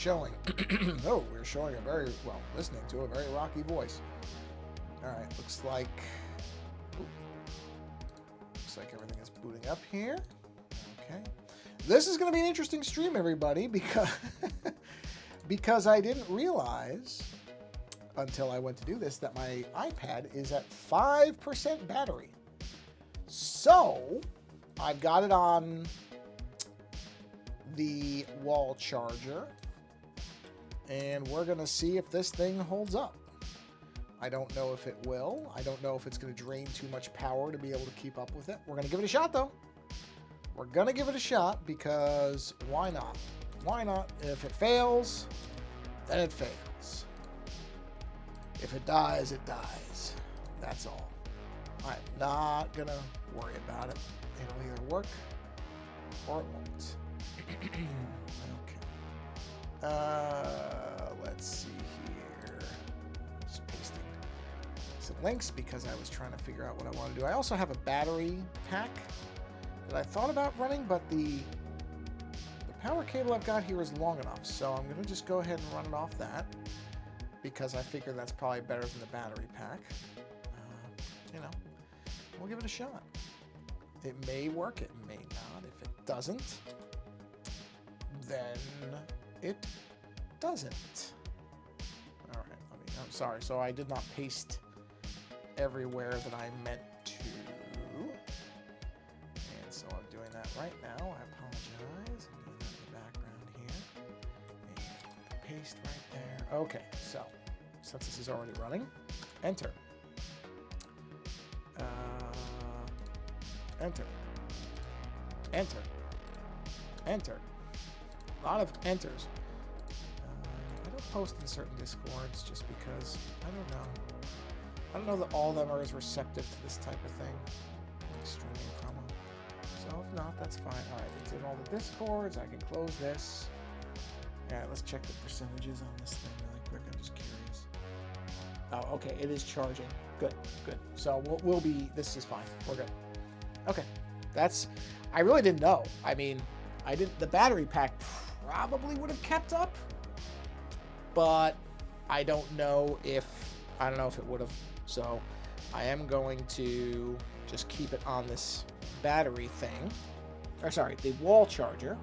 Showing. Oh, we're showing a very, well, listening to a very rocky voice. All right, looks like everything is booting up here. Okay. This is going to be an interesting stream, everybody, because I didn't realize until I went to do this that my iPad is at 5% battery. So, I've got it on the wall charger, and we're going to see if this thing holds up. I don't know if it will. I don't know if it's going to drain too much power to be able to keep up with it. We're going to give it a shot, though. We're going to give it a shot because why not? Why not? If it fails, then it fails. If it dies, it dies. That's all. I'm not going to worry about it. It'll either work or it won't. Okay. Let's see here. Just pasting some links because I was trying to figure out what I want to do. I also have a battery pack that I thought about running, but the power cable I've got here is long enough, so I'm going to just go ahead and run it off that because I figure that's probably better than the battery pack. You know, we'll give it a shot. It may work, it may not. If it doesn't, then it doesn't. All right, I'm sorry. So I did not paste everywhere that I meant to. And so I'm doing that right now. I apologize. I'm doing that in the background here. And paste right there. Okay, so since this is already running, enter. Enter. Enter. Enter. A lot of enters. I don't post in certain Discords just because I don't know that all of them are as receptive to this type of thing, like streaming promo. So if not, that's fine. All right, it's in all the Discords. I can close this. All right, let's check the percentages on this thing really quick. I'm just curious. Oh, okay, it is charging. Good, good. So we'll be. This is fine. We're good. Okay, I really didn't know. I mean, the battery pack probably would have kept up, but I don't know if it would have. So I am going to just keep it on this battery thing, or sorry, the wall charger,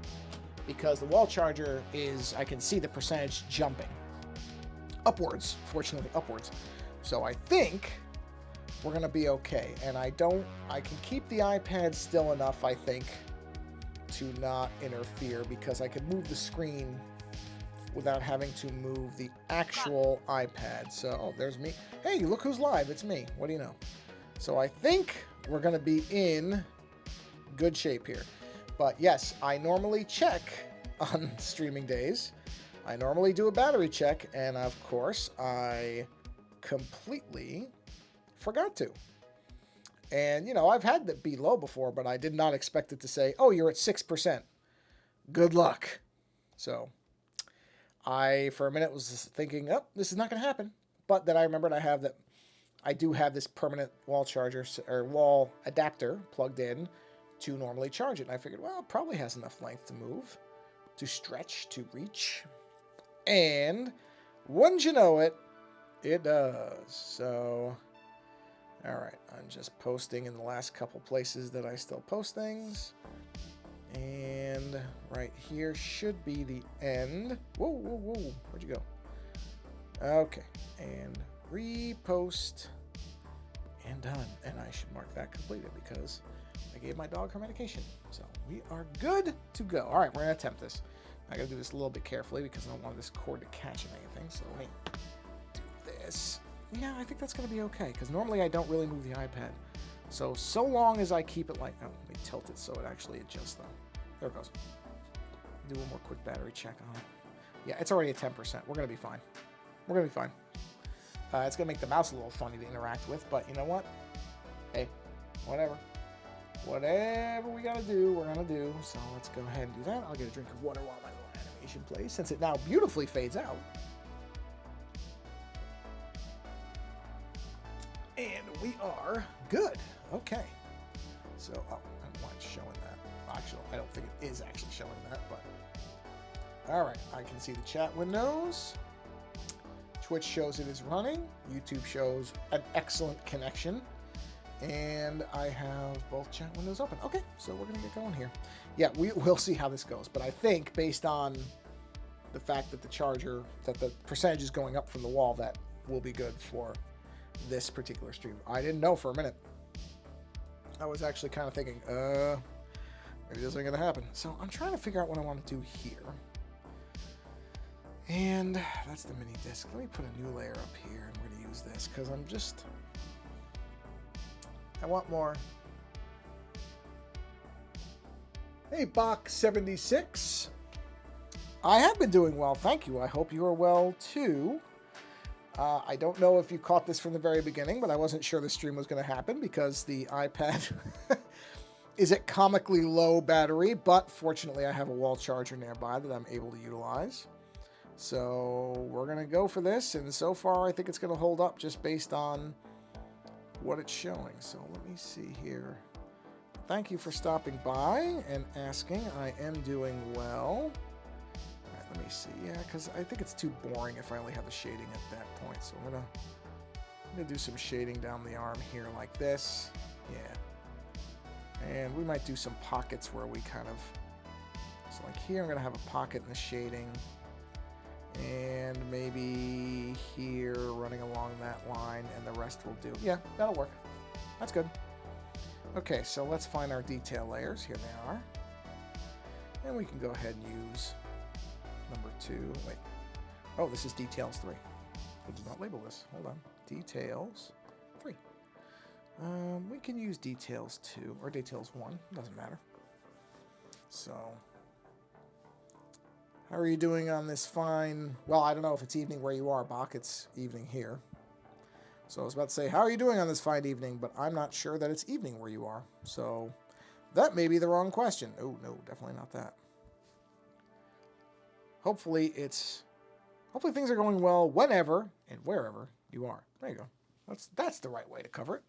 because the wall charger is, I can see the percentage jumping upwards, fortunately upwards. So I think we're going to be okay. And I can keep the iPad still enough, I think, to not interfere because I can move the screen without having to move the actual iPad. So, oh, there's me. Hey, look who's live. It's me. What do you know? So I think we're going to be in good shape here. But yes, I normally check on streaming days. I normally do a battery check. And of course, I completely forgot to. And, you know, I've had that be low before, but I did not expect it to say, oh, you're at 6%. Good luck. So I, for a minute, was thinking, oh, this is not going to happen. But then I remembered I do have this permanent wall charger or wall adapter plugged in to normally charge it. And I figured, well, it probably has enough length to move, to stretch, to reach. And wouldn't you know it, it does. So, all right, I'm just posting in the last couple places that I still post things. And right here should be the end. Whoa, whoa, whoa. Where'd you go? Okay. And repost. And done. And I should mark that completed because I gave my dog her medication. So we are good to go. All right, we're going to attempt this. I got to do this a little bit carefully because I don't want this cord to catch in anything. So let me do this. Yeah, I think that's going to be okay because normally I don't really move the iPad. So long as I keep it like, oh, let me tilt it so it actually adjusts though. There it goes. Do one more quick battery check on it. Yeah, it's already at 10%. We're going to be fine. We're going to be fine. It's going to make the mouse a little funny to interact with, but you know what? Hey, whatever. Whatever we got to do, we're going to do. So let's go ahead and do that. I'll get a drink of water while my little animation plays, since it now beautifully fades out. And we are good. Okay. So, oh, I don't want it showing that. Actually, I don't think it is actually showing that, but All right, I can see the chat windows. Twitch shows it is running. YouTube shows an excellent connection. And I have both chat windows open. Okay, so we're going to get going here. Yeah, we'll see how this goes. But I think based on the fact that the percentage is going up from the wall, that will be good for this particular stream. I didn't know for a minute. I was actually kind of thinking, maybe this ain't going to happen. So I'm trying to figure out what I want to do here. And that's the mini disc. Let me put a new layer up here, and we're going to use this because I want more. Hey, Bach76. I have been doing well, thank you. I hope you are well, too. I don't know if you caught this from the very beginning, but I wasn't sure the stream was going to happen because the iPad is at comically low battery, but fortunately I have a wall charger nearby that I'm able to utilize. So we're going to go for this, and so far I think it's going to hold up just based on what it's showing. So let me see here. Thank you for stopping by and asking. I am doing well. All right, let me see. Yeah, because I think it's too boring if I only have the shading at that point. So I'm gonna do some shading down the arm here like this. Yeah. And we might do some pockets where we kind of, so like here I'm gonna have a pocket in the shading. And maybe here running along that line, and the rest will do. Yeah, that'll work. That's good. Okay, so let's find our detail layers. Here they are. And we can go ahead and use number 2. Wait. Oh, this is details 3. I did not label this. Hold on. Details 3. We can use details 2 or details 1. Doesn't matter. So, how are you doing on this fine... Well, I don't know if it's evening where you are, Bach. It's evening here. So I was about to say, how are you doing on this fine evening? But I'm not sure that it's evening where you are. So that may be the wrong question. Oh, no, definitely not that. Hopefully things are going well whenever and wherever you are. There you go. That's the right way to cover it.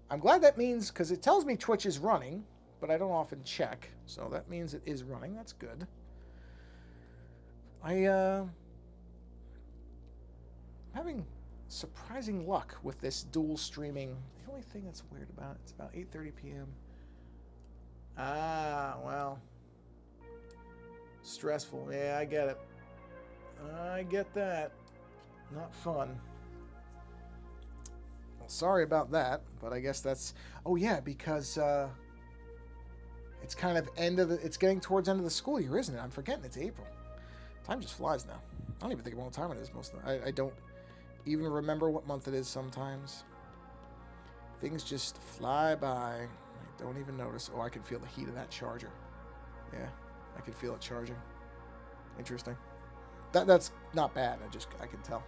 I'm glad that means, because it tells me Twitch is running, but I don't often check. So that means it is running. That's good. I'm having surprising luck with this dual streaming. The only thing that's weird about it, it's about 8:30 p.m. Ah, well. Stressful. Yeah, I get it. I get that. Not fun. Well, sorry about that, but I guess that's... Oh, yeah, because it's kind of it's getting towards end of the school year, isn't it? I'm forgetting it's April. Time just flies now. I don't even think about what time it is most of the time. I don't even remember what month it is sometimes. Things just fly by. I don't even notice. Oh, I can feel the heat of that charger. Yeah, I can feel it charging. Interesting. That's not bad. I can tell.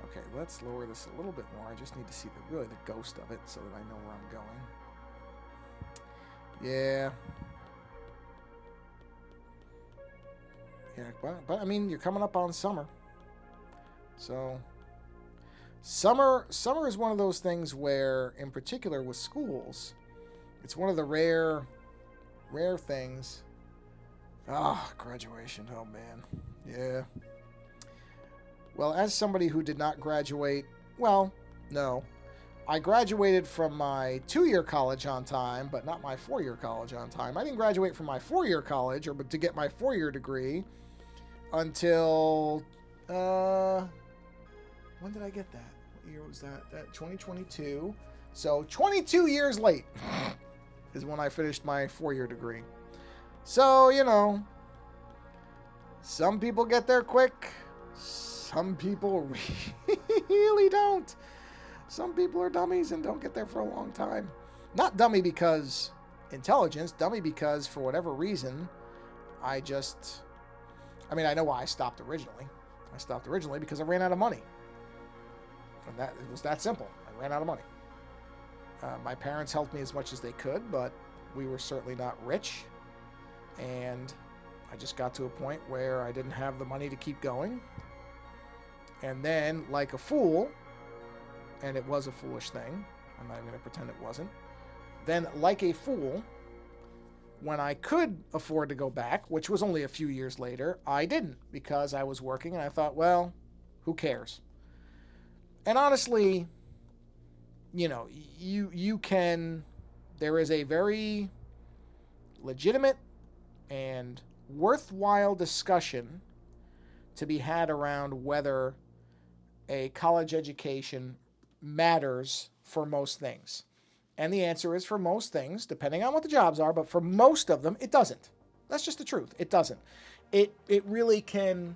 Okay, let's lower this a little bit more. I just need to see really the ghost of it so that I know where I'm going. Yeah. Yeah, but I mean, you're coming up on summer. So summer is one of those things where, in particular with schools, it's one of the rare things. Ah, graduation. Oh man. Yeah. Well, as somebody who did not graduate, well, no. I graduated from my 2-year college on time, but not my 4-year college on time. I didn't graduate from my 4-year college, or to get my 4-year degree, until, when did I get that? What year was that? 2022. So 22 years late is when I finished my 4-year degree. So, you know, some people get there quick. Some people really don't. Some people are dummies and don't get there for a long time. Not dummy because intelligence, dummy because for whatever reason, I mean, I know why I stopped originally. I stopped originally because I ran out of money. And it was that simple. I ran out of money. My parents helped me as much as they could, but we were certainly not rich. And I just got to a point where I didn't have the money to keep going. And then, like a fool, and it was a foolish thing, I'm not even going to pretend it wasn't, then, like a fool, when I could afford to go back, which was only a few years later, I didn't because I was working and I thought, well, who cares? And honestly, you can, there is a very legitimate and worthwhile discussion to be had around whether a college education matters for most things. And the answer is for most things, depending on what the jobs are, but for most of them, it doesn't. That's just the truth. It doesn't. It really can,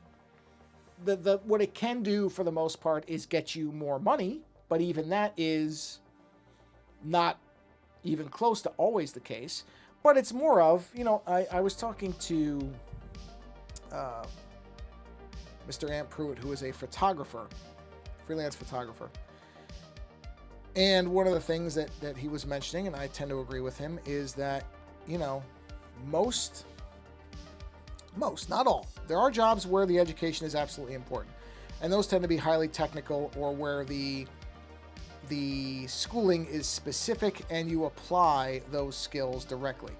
what it can do for the most part is get you more money, but even that is not even close to always the case. But it's more of, I was talking to Mr. Ant Pruitt, who is a photographer, freelance photographer. And one of the things that he was mentioning, and I tend to agree with him, is that, most, not all. There are jobs where the education is absolutely important. And those tend to be highly technical or where the schooling is specific and you apply those skills directly.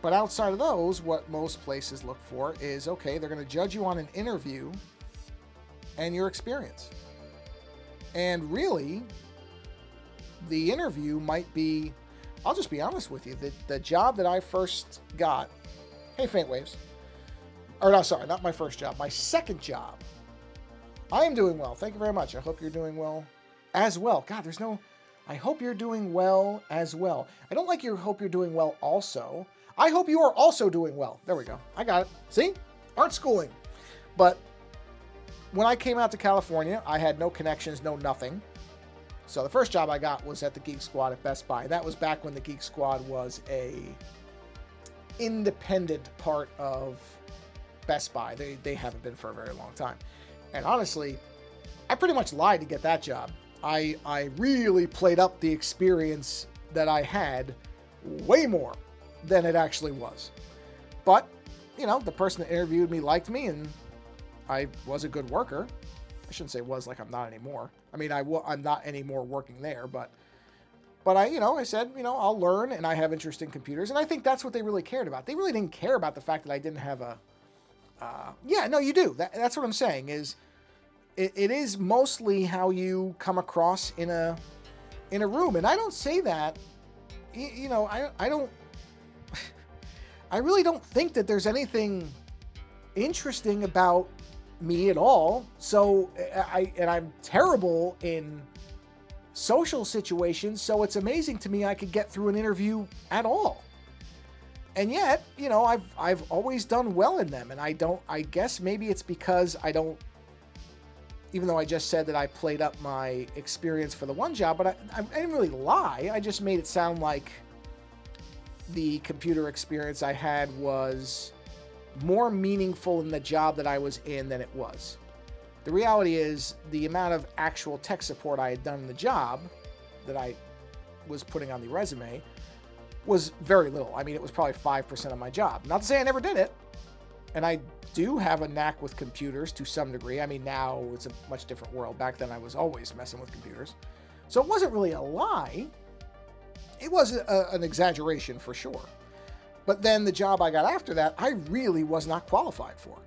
But outside of those, what most places look for is, okay, they're going to judge you on an interview and your experience. And really, the interview might be, I'll just be honest with you, the job that I first got, hey, Faint Waves, or no, sorry, not my first job, my second job. I am doing well. Thank you very much. I hope you're doing well as well. God, I hope you're doing well as well. I don't like your hope you're doing well also. I hope you are also doing well. There we go. I got it. See? Art schooling. But when I came out to California, I had no connections, no nothing. So the first job I got was at the Geek Squad at Best Buy. That was back when the Geek Squad was a independent part of Best Buy. They haven't been for a very long time. And honestly, I pretty much lied to get that job. I really played up the experience that I had way more than it actually was. But, the person that interviewed me liked me and I was a good worker. I shouldn't say was, like I'm not anymore. I mean, I'm not anymore working there, but I said, I'll learn and I have interest in computers. And I think that's what they really cared about. They really didn't care about the fact that I didn't have yeah, no, you do. That's what I'm saying is it is mostly how you come across in a room. And I don't say that, I don't, I really don't think that there's anything interesting about me at all. So I'm terrible in social situations. So it's amazing to me I could get through an interview at all. And yet, I've always done well in them. And I guess maybe it's because even though I just said that I played up my experience for the one job, but I didn't really lie. I just made it sound like the computer experience I had was more meaningful in the job that I was in than it was. The reality is the amount of actual tech support I had done in the job that I was putting on the resume was very little. I mean, it was probably 5% of my job. Not to say I never did it. And I do have a knack with computers to some degree. I mean, now it's a much different world. Back then I was always messing with computers. So it wasn't really a lie. It was an exaggeration for sure. But then the job I got after that, I really was not qualified for.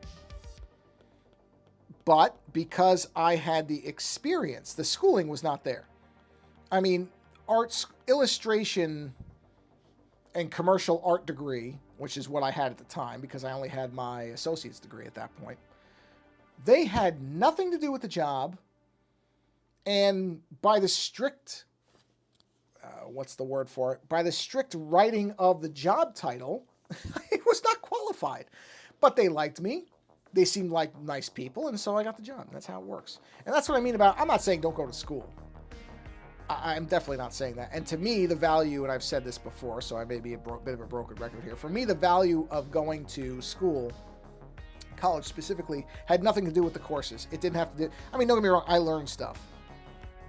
But because I had the experience, the schooling was not there. I mean, arts, illustration, and commercial art degree, which is what I had at the time because I only had my associate's degree at that point, they had nothing to do with the job. And by the strict, what's the word for it? By the strict writing of the job title, I was not qualified. But they liked me. They seemed like nice people, and so I got the job. That's how it works. And that's what I mean about, I'm not saying don't go to school. I'm definitely not saying that. And to me, the value, and I've said this before, so I may be a bit of a broken record here. For me, the value of going to school, college specifically, had nothing to do with the courses. It didn't have to do, I mean, don't get me wrong, I learned stuff.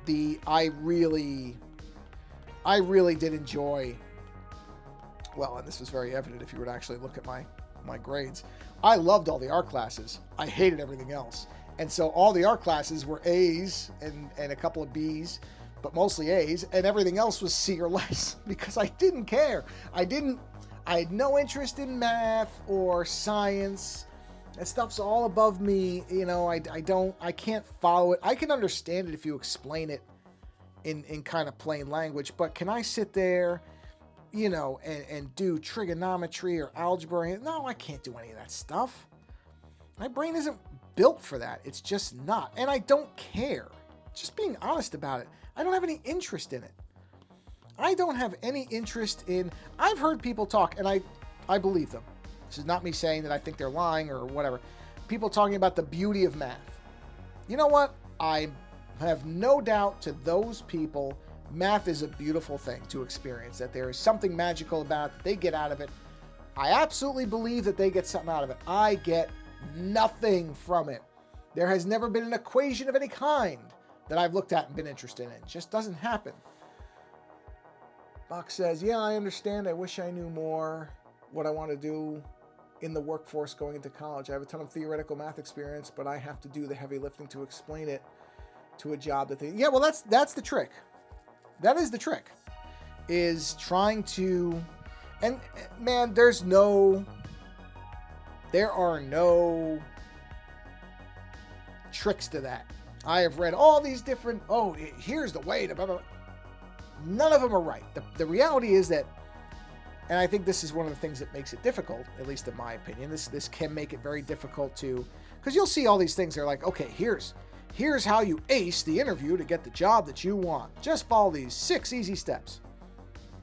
I really did enjoy, well, and this was very evident if you were to actually look at my grades. I loved all the art classes. I hated everything else. And so all the art classes were A's and a couple of B's, but mostly A's, and everything else was C or less because I didn't care. I I had no interest in math or science. That stuff's all above me. You know, I can't follow it. I can understand it if you explain it in kind of plain language, but can I sit there, you know, and do trigonometry or algebra? No, I can't do any of that stuff. My brain isn't built for that. It's just not. And I don't care. Just being honest about it. I don't have any interest in it. I don't have any interest in... I've heard people talk, and I believe them. This is not me saying that I think they're lying or whatever. People talking about the beauty of math. You know what? I have no doubt to those people, math is a beautiful thing to experience, that there is something magical about it, that they get out of it. I absolutely believe that they get something out of it. I get nothing from it. There has never been an equation of any kind that I've looked at and been interested in. It just doesn't happen. Buck says, yeah, I understand. I wish I knew more what I want to do in the workforce going into college. I have a ton of theoretical math experience, but I have to do the heavy lifting to explain it to a job that they... Yeah, well, that's the trick. That is the trick, is trying to... And, man, there are no tricks to that. I have read all these different, here's the way to blah, blah, blah. None of them are right. The reality is that, and I think this is one of the things that makes it difficult, at least in my opinion, this can make it very difficult to, because you'll see all these things, they're like, okay, here's how you ace the interview to get the job that you want. Just follow these 6 easy steps.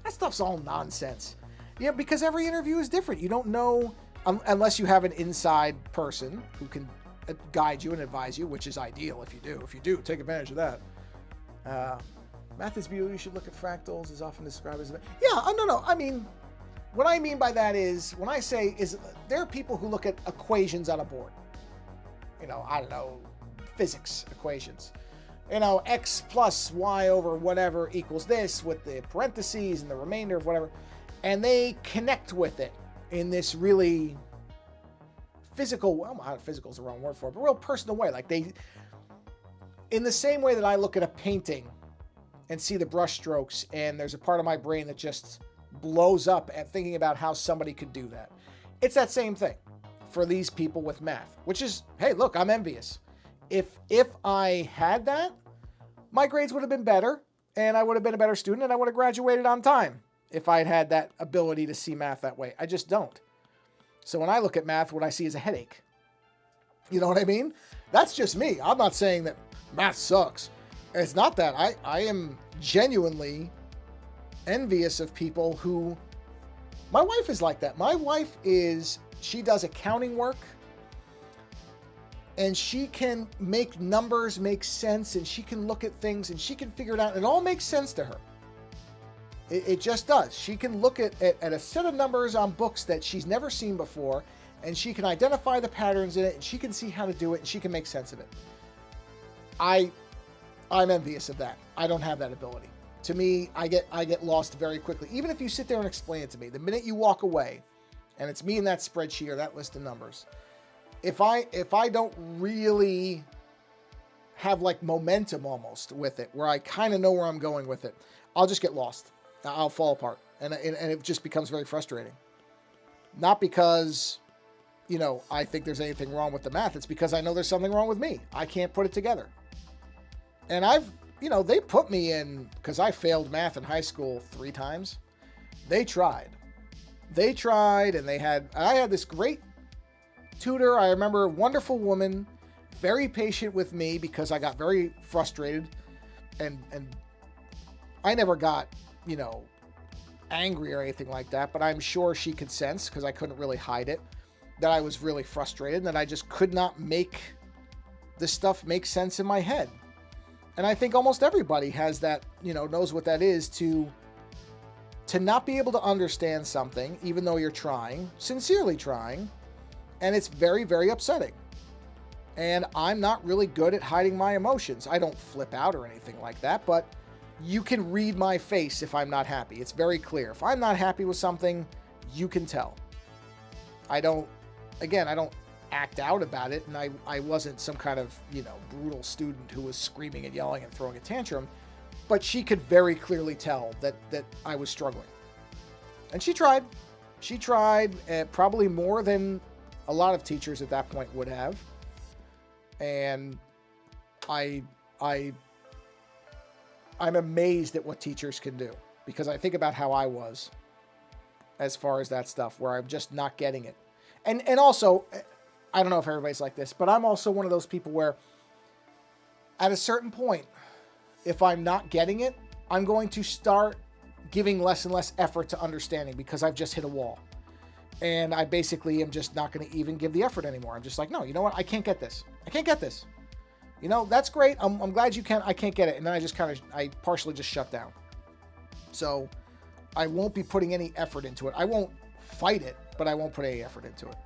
That stuff's all nonsense. Yeah, because every interview is different. You don't know, unless you have an inside person who can guide you and advise you, which is ideal if you do. If you do, take advantage of that. Math is beautiful. You should look at fractals, is often described as... Yeah, no. I mean, what I mean by that is, when I say there are people who look at equations on a board. You know, I don't know, physics equations. You know, x plus y over whatever equals this with the parentheses and the remainder of whatever. And they connect with it in this really physical, well, physical is the wrong word for it, but real personal way. Like in the same way that I look at a painting and see the brush strokes, and there's a part of my brain that just blows up at thinking about how somebody could do that. It's that same thing for these people with math, which is, hey, look, I'm envious. If I had that, my grades would have been better, and I would have been a better student, and I would have graduated on time if I had that ability to see math that way. I just don't. So when I look at math, what I see is a headache. You know what I mean? That's just me. I'm not saying that math sucks. It's not that. I am genuinely envious of people who... My wife is like that. My wife she does accounting work, and she can make numbers make sense, and she can look at things, and she can figure it out. It all makes sense to her. It just does. She can look at a set of numbers on books that she's never seen before, and she can identify the patterns in it, and she can see how to do it, and she can make sense of it. I'm envious of that. I don't have that ability. To me, I get lost very quickly. Even if you sit there and explain it to me, the minute you walk away, and it's me in that spreadsheet or that list of numbers, if I don't really have like momentum almost with it, where I kind of know where I'm going with it, I'll just get lost. I'll fall apart, and it just becomes very frustrating. Not because, you know, I think there's anything wrong with the math. It's because I know there's something wrong with me. I can't put it together. And they put me in, because I failed math in high school 3 times. They tried, and I had this great tutor. I remember, a wonderful woman, very patient with me because I got very frustrated, and I never got, you know, angry or anything like that, but I'm sure she could sense, because I couldn't really hide it, that I was really frustrated and that I just could not make this stuff make sense in my head. And I think almost everybody has that, you know, knows what that is, to not be able to understand something, even though you're trying, sincerely trying, and it's very, very upsetting. And I'm not really good at hiding my emotions. I don't flip out or anything like that, but you can read my face if I'm not happy. It's very clear. If I'm not happy with something, you can tell. I don't act out about it, and I wasn't some kind of, you know, brutal student who was screaming and yelling and throwing a tantrum, but she could very clearly tell that I was struggling. And she tried, She tried probably more than a lot of teachers at that point would have. And I'm amazed at what teachers can do, because I think about how I was as far as that stuff, where I'm just not getting it. And also, I don't know if everybody's like this, but I'm also one of those people where at a certain point, if I'm not getting it, I'm going to start giving less and less effort to understanding, because I've just hit a wall. And I basically am just not going to even give the effort anymore. I'm just like, no, you know what? I can't get this. I can't get this. You know, that's great. I'm glad you can. I can't get it. And then I partially just shut down. So I won't be putting any effort into it. I won't fight it, but I won't put any effort into it.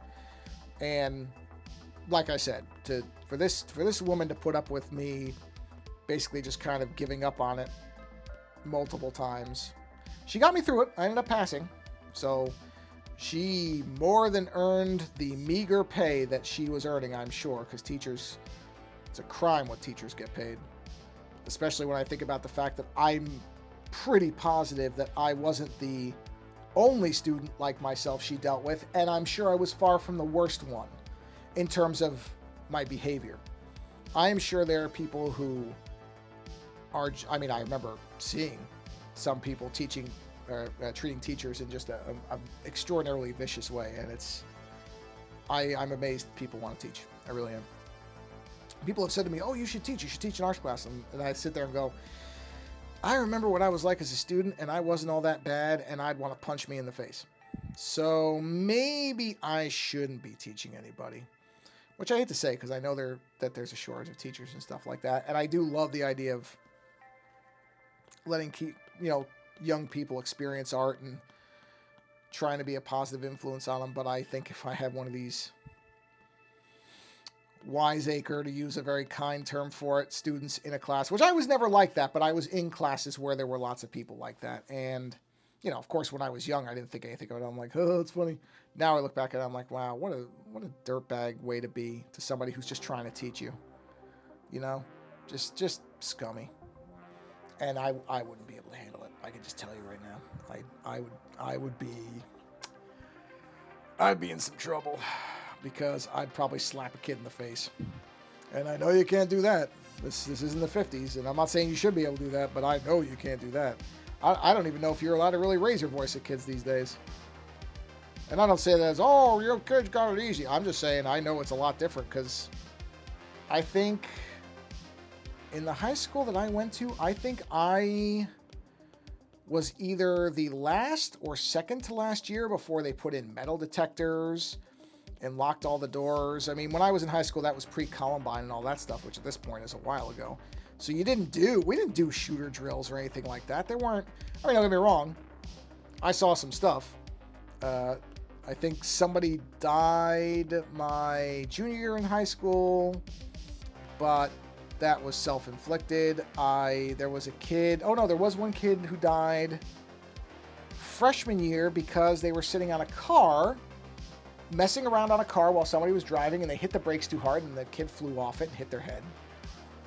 And like I said, for this woman to put up with me basically just kind of giving up on it multiple times, she got me through it. I ended up passing. So she more than earned the meager pay that she was earning, I'm sure, because teachers, it's a crime what teachers get paid. Especially when I think about the fact that I'm pretty positive that I wasn't the only student like myself she dealt with, and I'm sure I was far from the worst one in terms of my behavior. I am sure there are people who are, I mean, I remember seeing some people teaching or treating teachers in just an extraordinarily vicious way, and I'm amazed people want to teach. I really am. People have said to me, oh, you should teach an arts class, and I sit there and go, I remember what I was like as a student, and I wasn't all that bad, and I'd want to punch me in the face. So maybe I shouldn't be teaching anybody, which I hate to say, because I know that there's a shortage of teachers and stuff like that, and I do love the idea of letting young people experience art and trying to be a positive influence on them. But I think if I had one of these wiseacre, to use a very kind term for it, students in a class, which I was never like that, but I was in classes where there were lots of people like that. And, of course, when I was young, I didn't think anything of it. I'm like, oh, it's funny. Now I look back at it, I'm like, wow, what a dirtbag way to be to somebody who's just trying to teach you. Just scummy. And I wouldn't be able to handle it. I can just tell you right now. I'd be in some trouble, because I'd probably slap a kid in the face. And I know you can't do that. This isn't the 50s, and I'm not saying you should be able to do that, but I know you can't do that. I don't even know if you're allowed to really raise your voice at kids these days. And I don't say that as, oh, your kids got it easy. I'm just saying I know it's a lot different, because I think in the high school that I went to, I think I was either the last or second to last year before they put in metal detectors and locked all the doors. I mean, when I was in high school, that was pre-Columbine and all that stuff, which at this point is a while ago. So we didn't do shooter drills or anything like that. There weren't, don't get me wrong, I saw some stuff. I think somebody died my junior year in high school, but that was self-inflicted. There was one kid who died freshman year because they were sitting on a car, messing around on a car while somebody was driving, and they hit the brakes too hard, and the kid flew off it and hit their head.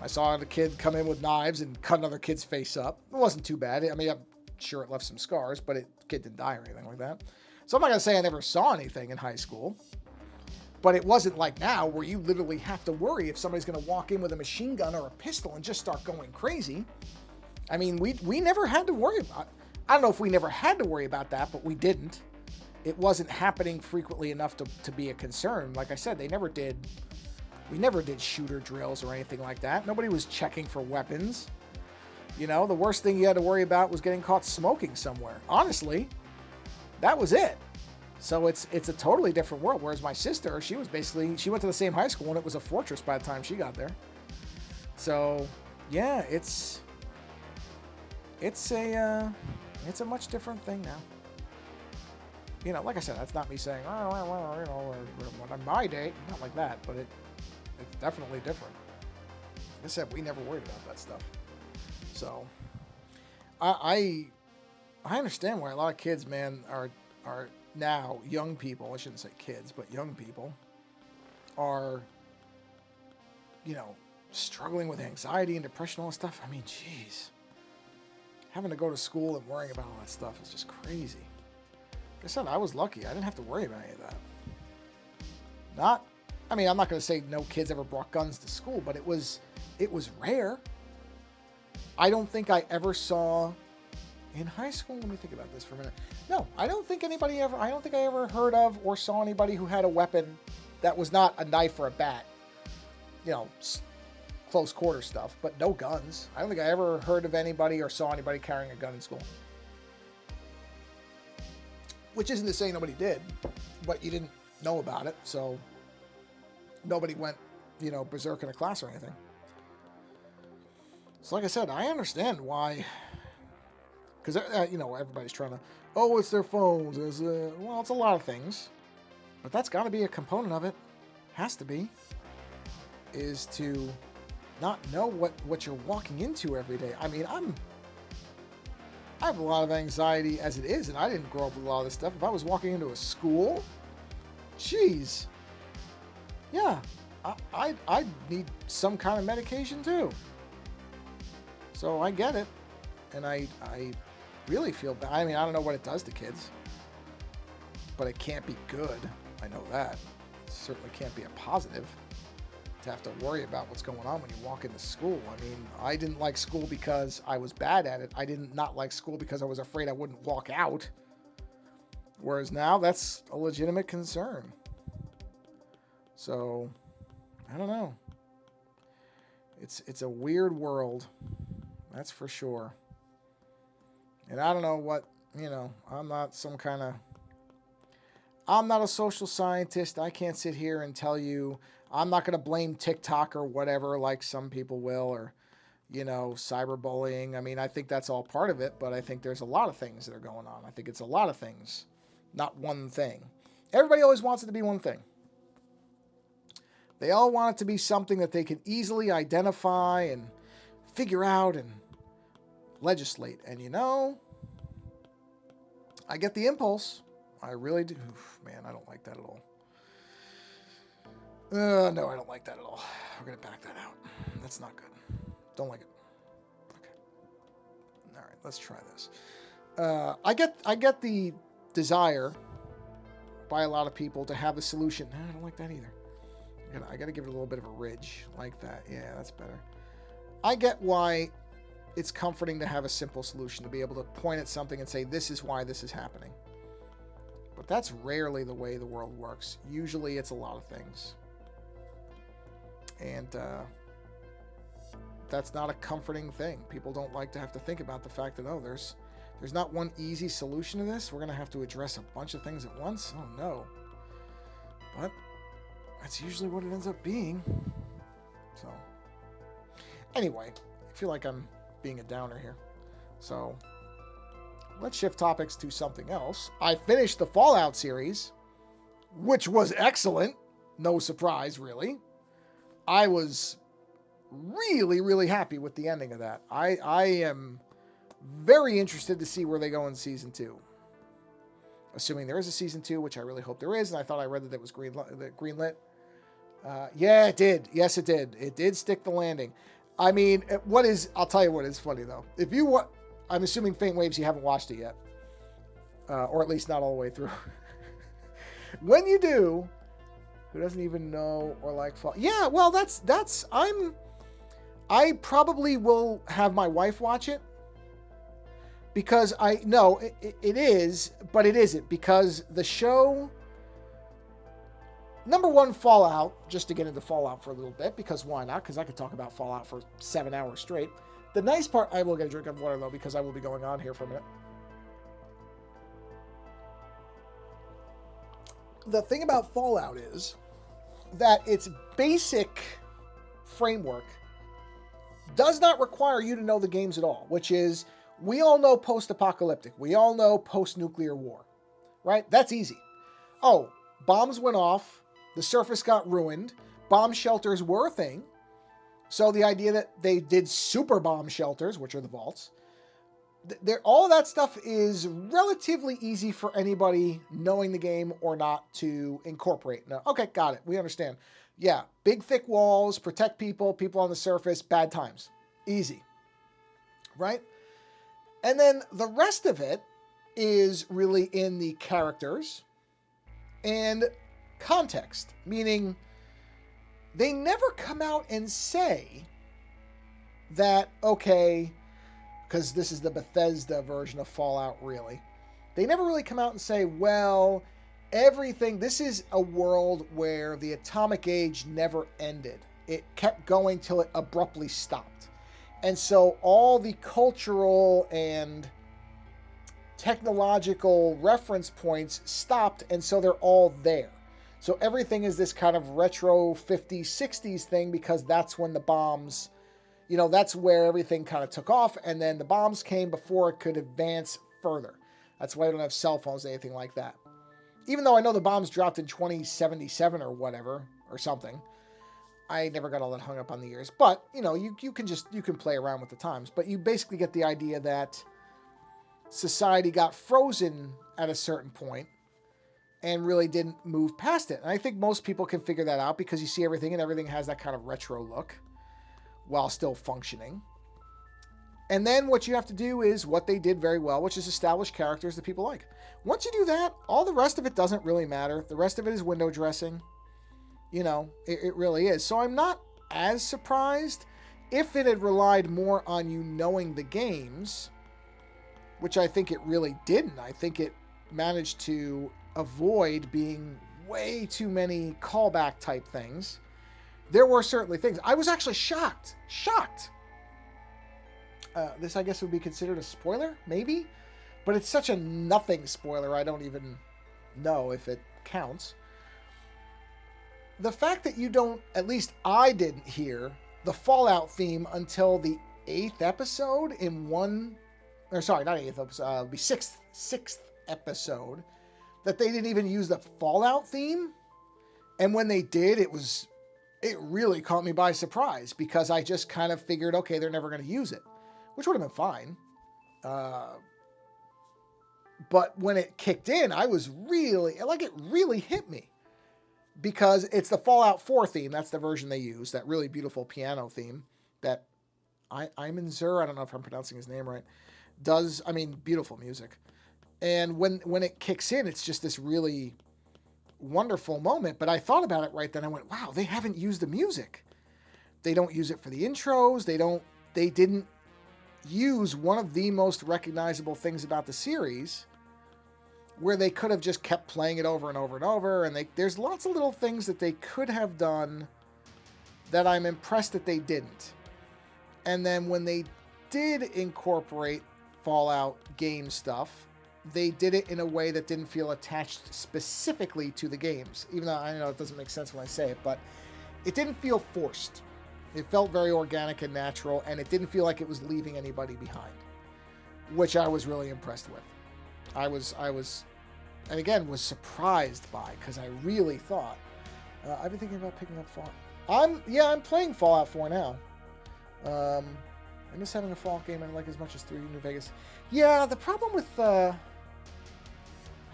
I saw the kid come in with knives and cut another kid's face up. It wasn't too bad. I mean, I'm sure it left some scars, but the kid didn't die or anything like that. So I'm not going to say I never saw anything in high school, but it wasn't like now where you literally have to worry if somebody's going to walk in with a machine gun or a pistol and just start going crazy. I mean, we never had to worry about, I don't know if we never had to worry about that, but we didn't. It wasn't happening frequently enough to be a concern. Like I said, we never did shooter drills or anything like that. Nobody was checking for weapons. The worst thing you had to worry about was getting caught smoking somewhere. Honestly, that was it. So it's a totally different world. Whereas my sister, she went to the same high school, and it was a fortress by the time she got there. So yeah, it's a much different thing now. Like I said, that's not me saying, on my day, not like that, but it's definitely different. Like I said, we never worried about that stuff. So I understand why a lot of kids, man, are now, young people, I shouldn't say kids, but young people are, struggling with anxiety and depression, all that stuff. I mean, geez. Having to go to school and worrying about all that stuff is just crazy. I said, I was lucky. I didn't have to worry about any of that. I mean, I'm not going to say no kids ever brought guns to school, but it was rare. I don't think I ever saw in high school. Let me think about this for a minute. No, I don't think I ever heard of or saw anybody who had a weapon that was not a knife or a bat. You know, close quarter stuff, but no guns. I don't think I ever heard of anybody or saw anybody carrying a gun in school. Which isn't to say nobody did, but you didn't know about it, so nobody went, you know, berserk in a class or anything. So like I said, I understand why, because, you know, everybody's trying to, oh, it's their phones. Well, it's a lot of things, but that's got to be a component of it. Has to be. Is to not know what you're walking into every day. I mean, I have a lot of anxiety as it is, and I didn't grow up with a lot of this stuff. If I was walking into a school, geez, yeah, I'd need some kind of medication too. So I get it, and I really feel bad. I mean, I don't know what it does to kids, but it can't be good. I know that. It certainly can't be a positive to have to worry about what's going on when you walk into school. I mean, I didn't like school because I was bad at it. I didn't not like school because I was afraid I wouldn't walk out. Whereas now that's a legitimate concern. So, I don't know. It's a weird world. That's for sure. And I don't know what, you know, I'm not a social scientist. I can't sit here and tell you, I'm not going to blame TikTok or whatever like some people will, or, you know, cyberbullying. I mean, I think that's all part of it, but I think there's a lot of things that are going on. I think it's a lot of things, not one thing. Everybody always wants it to be one thing. They all want it to be something that they can easily identify and figure out and legislate. And, you know, I get the impulse. I really do. Oof, man, I don't like that at all. No, I don't like that at all. We're going to back that out. That's not good. Don't like it. Okay. All right, let's try this. I get the desire by a lot of people to have a solution. No, I don't like that either. I got to give it a little bit of a ridge like that. Yeah, that's better. I get why it's comforting to have a simple solution, to be able to point at something and say, this is why this is happening. But that's rarely the way the world works. Usually it's a lot of things. And that's not a comforting thing. People don't like to have to think about the fact that, oh, there's not one easy solution to this. We're going to have to address a bunch of things at once. Oh, no. But that's usually what it ends up being. So, anyway, I feel like I'm being a downer here. So, let's shift topics to something else. I finished the Fallout series, which was excellent. No surprise, really. I was really, really happy with the ending of that. I am very interested to see where they go in Season 2. Assuming there is a Season 2, which I really hope there is, and I thought I read that it was greenlit. Yeah, it did. Yes, it did. It did stick the landing. I mean, I'll tell you what is funny, though. If you want, I'm assuming Faint Waves, you haven't watched it yet. Or at least not all the way through. When you do, who doesn't even know or like Fallout? Yeah, well, I probably will have my wife watch it. Because I know it is, but it isn't. Because the show, number one, Fallout, just to get into Fallout for a little bit, because why not? Because I could talk about Fallout for 7 hours straight. The nice part, I will get a drink of water though, because I will be going on here for a minute. The thing about Fallout is that its basic framework does not require you to know the games at all, which is, we all know post-apocalyptic. We all know post-nuclear war, right? That's easy. Oh, bombs went off. The surface got ruined. Bomb shelters were a thing. So the idea that they did super bomb shelters, which are the vaults, all that stuff is relatively easy for anybody knowing the game or not to incorporate. No, okay, got it. We understand. Yeah, big thick walls, protect people on the surface, bad times. Easy. Right? And then the rest of it is really in the characters and context, meaning they never come out and say that, okay, because this is the Bethesda version of Fallout, really. They never really come out and say, well, everything, this is a world where the atomic age never ended. It kept going till it abruptly stopped. And so all the cultural and technological reference points stopped, and so they're all there. So everything is this kind of retro 50s, 60s thing because that's when the bombs, that's where everything kind of took off, and then the bombs came before it could advance further. That's why I don't have cell phones or anything like that. Even though I know the bombs dropped in 2077 or whatever, or something. I never got all that hung up on the years. But, you can play around with the times. But you basically get the idea that society got frozen at a certain point and really didn't move past it. And I think most people can figure that out because you see everything and everything has that kind of retro look while still functioning. And then what you have to do is what they did very well, which is establish characters that people like. Once you do that, all the rest of it doesn't really matter. The rest of it is window dressing. It really is. So I'm not as surprised if it had relied more on you knowing the games, which I think it really didn't. I think it managed to avoid being way too many callback type things. There were certainly things. I was actually shocked. This, I guess, would be considered a spoiler, maybe? But it's such a nothing spoiler, I don't even know if it counts. The fact that you don't, at least I didn't hear, the Fallout theme until the 8th episode in one... Or sorry, not 8th episode, it'll be 6th episode, that they didn't even use the Fallout theme. And when they did, it really caught me by surprise because I just kind of figured, okay, they're never going to use it, which would have been fine. But when it kicked in, I was really, it really hit me because it's the Fallout 4 theme. That's the version they use, that really beautiful piano theme that Iman Zur, I don't know if I'm pronouncing his name right, does. I mean, beautiful music. And when it kicks in, it's just this really wonderful moment. But I thought about it right then. I went, wow, they haven't used the music. They don't use it for the intros. They didn't use one of the most recognizable things about the series, where they could have just kept playing it over and over and over. And there's lots of little things that they could have done that I'm impressed that they didn't. And then when they did incorporate Fallout game stuff, they did it in a way that didn't feel attached specifically to the games. Even though I know it doesn't make sense when I say it, but it didn't feel forced. It felt very organic and natural, and it didn't feel like it was leaving anybody behind, which I was really impressed with. I was, and again, was surprised by, because I really thought, I've been thinking about picking up Fallout. I'm playing Fallout 4 now. I miss having a Fallout game I like as much as 3 New Vegas. Yeah, the problem with, I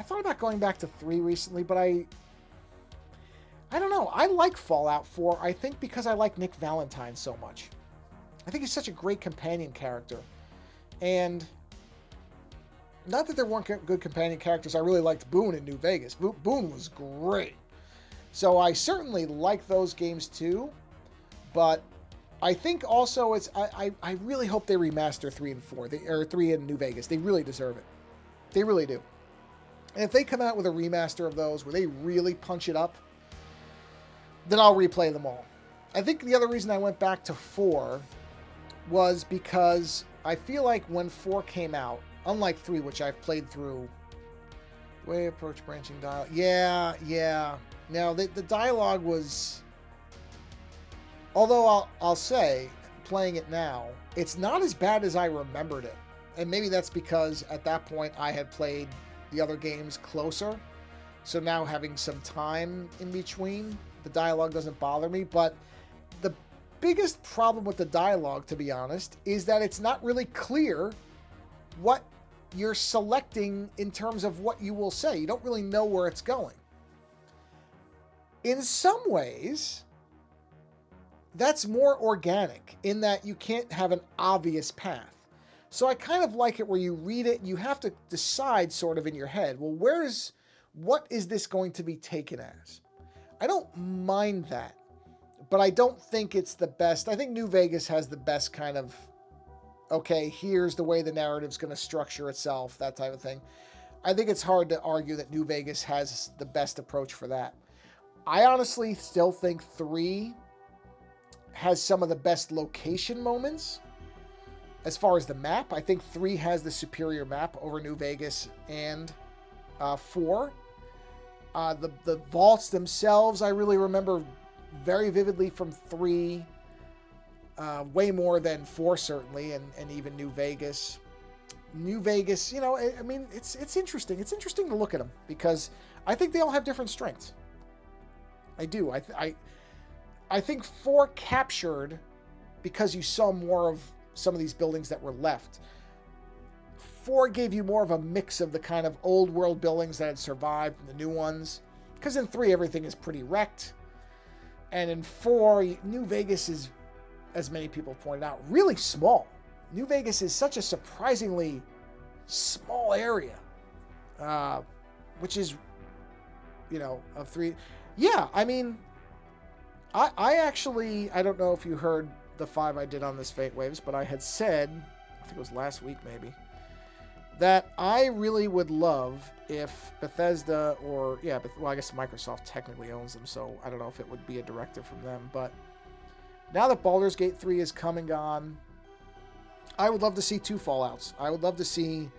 thought about going back to 3 recently, but I don't know. I like Fallout 4, I think because I like Nick Valentine so much. I think he's such a great companion character. And not that there weren't good companion characters. I really liked Boone in New Vegas. Boone was great. So I certainly like those games too. But I think also I really hope they remaster 3 and 4. Or 3 in New Vegas. They really deserve it. They really do. And if they come out with a remaster of those where they really punch it up, then I'll replay them all. I think the other reason I went back to 4 was because I feel like when 4 came out, unlike 3, which I've played through, way approach branching dialogue. Yeah. Now, the dialogue was, although I'll say, playing it now, it's not as bad as I remembered it. And maybe that's because at that point I had played the other games closer. So now having some time in between, the dialogue doesn't bother me. But the biggest problem with the dialogue, to be honest, is that it's not really clear what you're selecting in terms of what you will say. You don't really know where it's going. In some ways, that's more organic in that you can't have an obvious path. So I kind of like it where you read it, you have to decide sort of in your head, well, what is this going to be taken as? I don't mind that, but I don't think it's the best. I think New Vegas has the best kind of, okay, here's the way the narrative's going to structure itself, that type of thing. I think it's hard to argue that New Vegas has the best approach for that. I honestly still think 3 has some of the best location moments. As far as the map, I think 3 has the superior map over New Vegas and 4. The vaults themselves, I really remember very vividly from 3, way more than 4 certainly, and even New Vegas. New Vegas, I mean, it's interesting. It's interesting to look at them because I think they all have different strengths. I do. I think 4 captured because you saw more of some of these buildings that were left. 4 gave you more of a mix of the kind of old world buildings that had survived and the new ones. Because in 3, everything is pretty wrecked. And in 4, New Vegas is, as many people pointed out, really small. New Vegas is such a surprisingly small area. Which is, of 3. Yeah, I mean, I actually, I don't know if you heard the 5 I did on this Fate Waves, but I had said, I think it was last week maybe, that I really would love if Bethesda or, I guess Microsoft technically owns them, so I don't know if it would be a directive from them, but now that Baldur's Gate 3 is come and gone, I would love to see 2 Fallouts. I would love to see,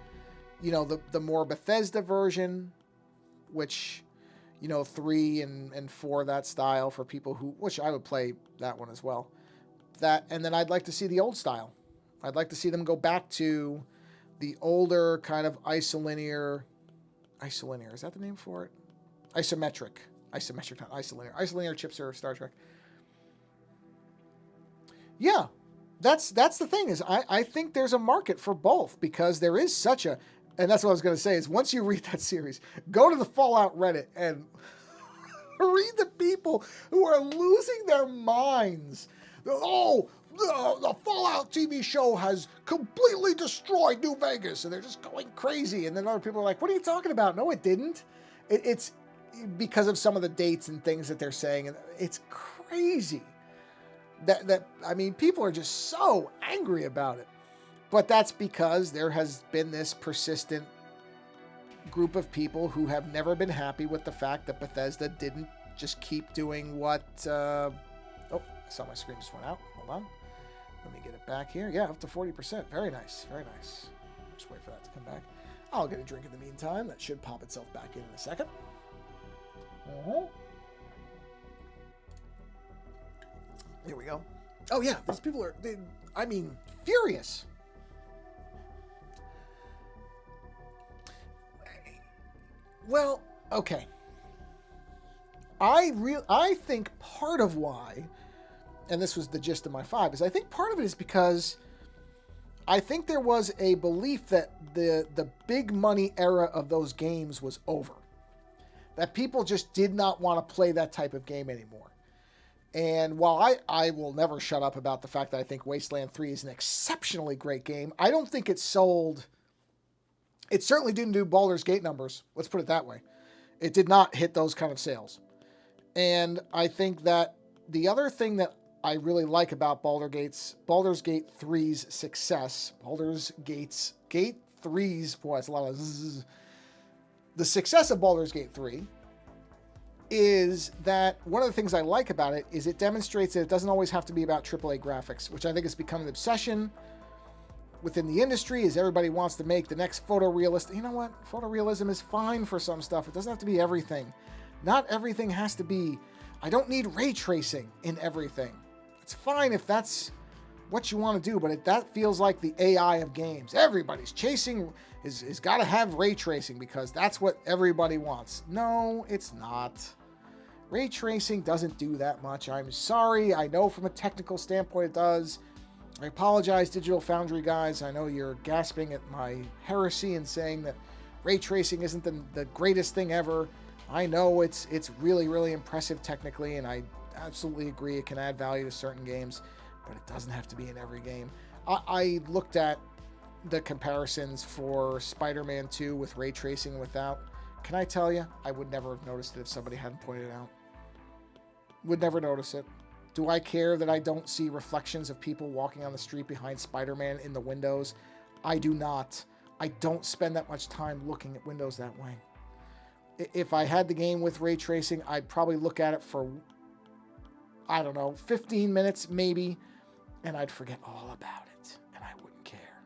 the more Bethesda version, which, 3 and 4, that style for people which I would play that one as well. That, and then I'd like to see the old style. I'd like to see them go back to the older kind of isolinear, is that the name for it? Isometric, not isolinear. Isolinear chips are Star Trek. Yeah, that's the thing is I think there's a market for both because there is such a, and that's what I was going to say is once you read that series, go to the Fallout Reddit and read the people who are losing their minds. Oh, the Fallout TV show has completely destroyed New Vegas, and they're just going crazy. And then other people are like, what are you talking about? No, it didn't. It's because of some of the dates and things that they're saying. And it's crazy. I mean, people are just so angry about it. But that's because there has been this persistent group of people who have never been happy with the fact that Bethesda didn't just keep doing what... I saw my screen just went out. Hold on. Let me get it back here. Yeah, up to 40%. Very nice. Very nice. Just wait for that to come back. I'll get a drink in the meantime. That should pop itself back in a second. Here we go. Oh, yeah. These people are, furious. Well, okay. I think part of why, and this was the gist of my 5, is I think part of it is because I think there was a belief that the big money era of those games was over. That people just did not want to play that type of game anymore. And while I will never shut up about the fact that I think Wasteland 3 is an exceptionally great game, I don't think it sold... It certainly didn't do Baldur's Gate numbers. Let's put it that way. It did not hit those kind of sales. And I think that the other thing that I really like about Baldur's Gate 3's success, Gate 3's, boy, it's a lot of zzz. The success of Baldur's Gate 3 is that one of the things I like about it is it demonstrates that it doesn't always have to be about AAA graphics, which I think has become an obsession within the industry, is everybody wants to make the next photorealistic. You know what? Photorealism is fine for some stuff. It doesn't have to be everything. Not everything has to be... I don't need ray tracing in everything. It's fine if that's what you want to do, but that feels like the AI of games. Everybody's chasing... is got to have ray tracing because that's what everybody wants. No, it's not. Ray tracing doesn't do that much. I'm sorry. I know from a technical standpoint it does. I apologize, Digital Foundry guys. I know you're gasping at my heresy and saying that ray tracing isn't the greatest thing ever. I know it's really, really impressive technically, and I absolutely agree it can add value to certain games, but it doesn't have to be in every game. I looked at the comparisons for Spider-Man 2 with ray tracing without. Can I tell you, I would never have noticed it if somebody hadn't pointed it out. Would never notice it. Do I care that I don't see reflections of people walking on the street behind Spider-Man in the windows? I do not. I don't spend that much time looking at windows that way. If I had the game with ray tracing, I'd probably look at it for, I don't know, 15 minutes maybe, and I'd forget all about it, and I wouldn't care.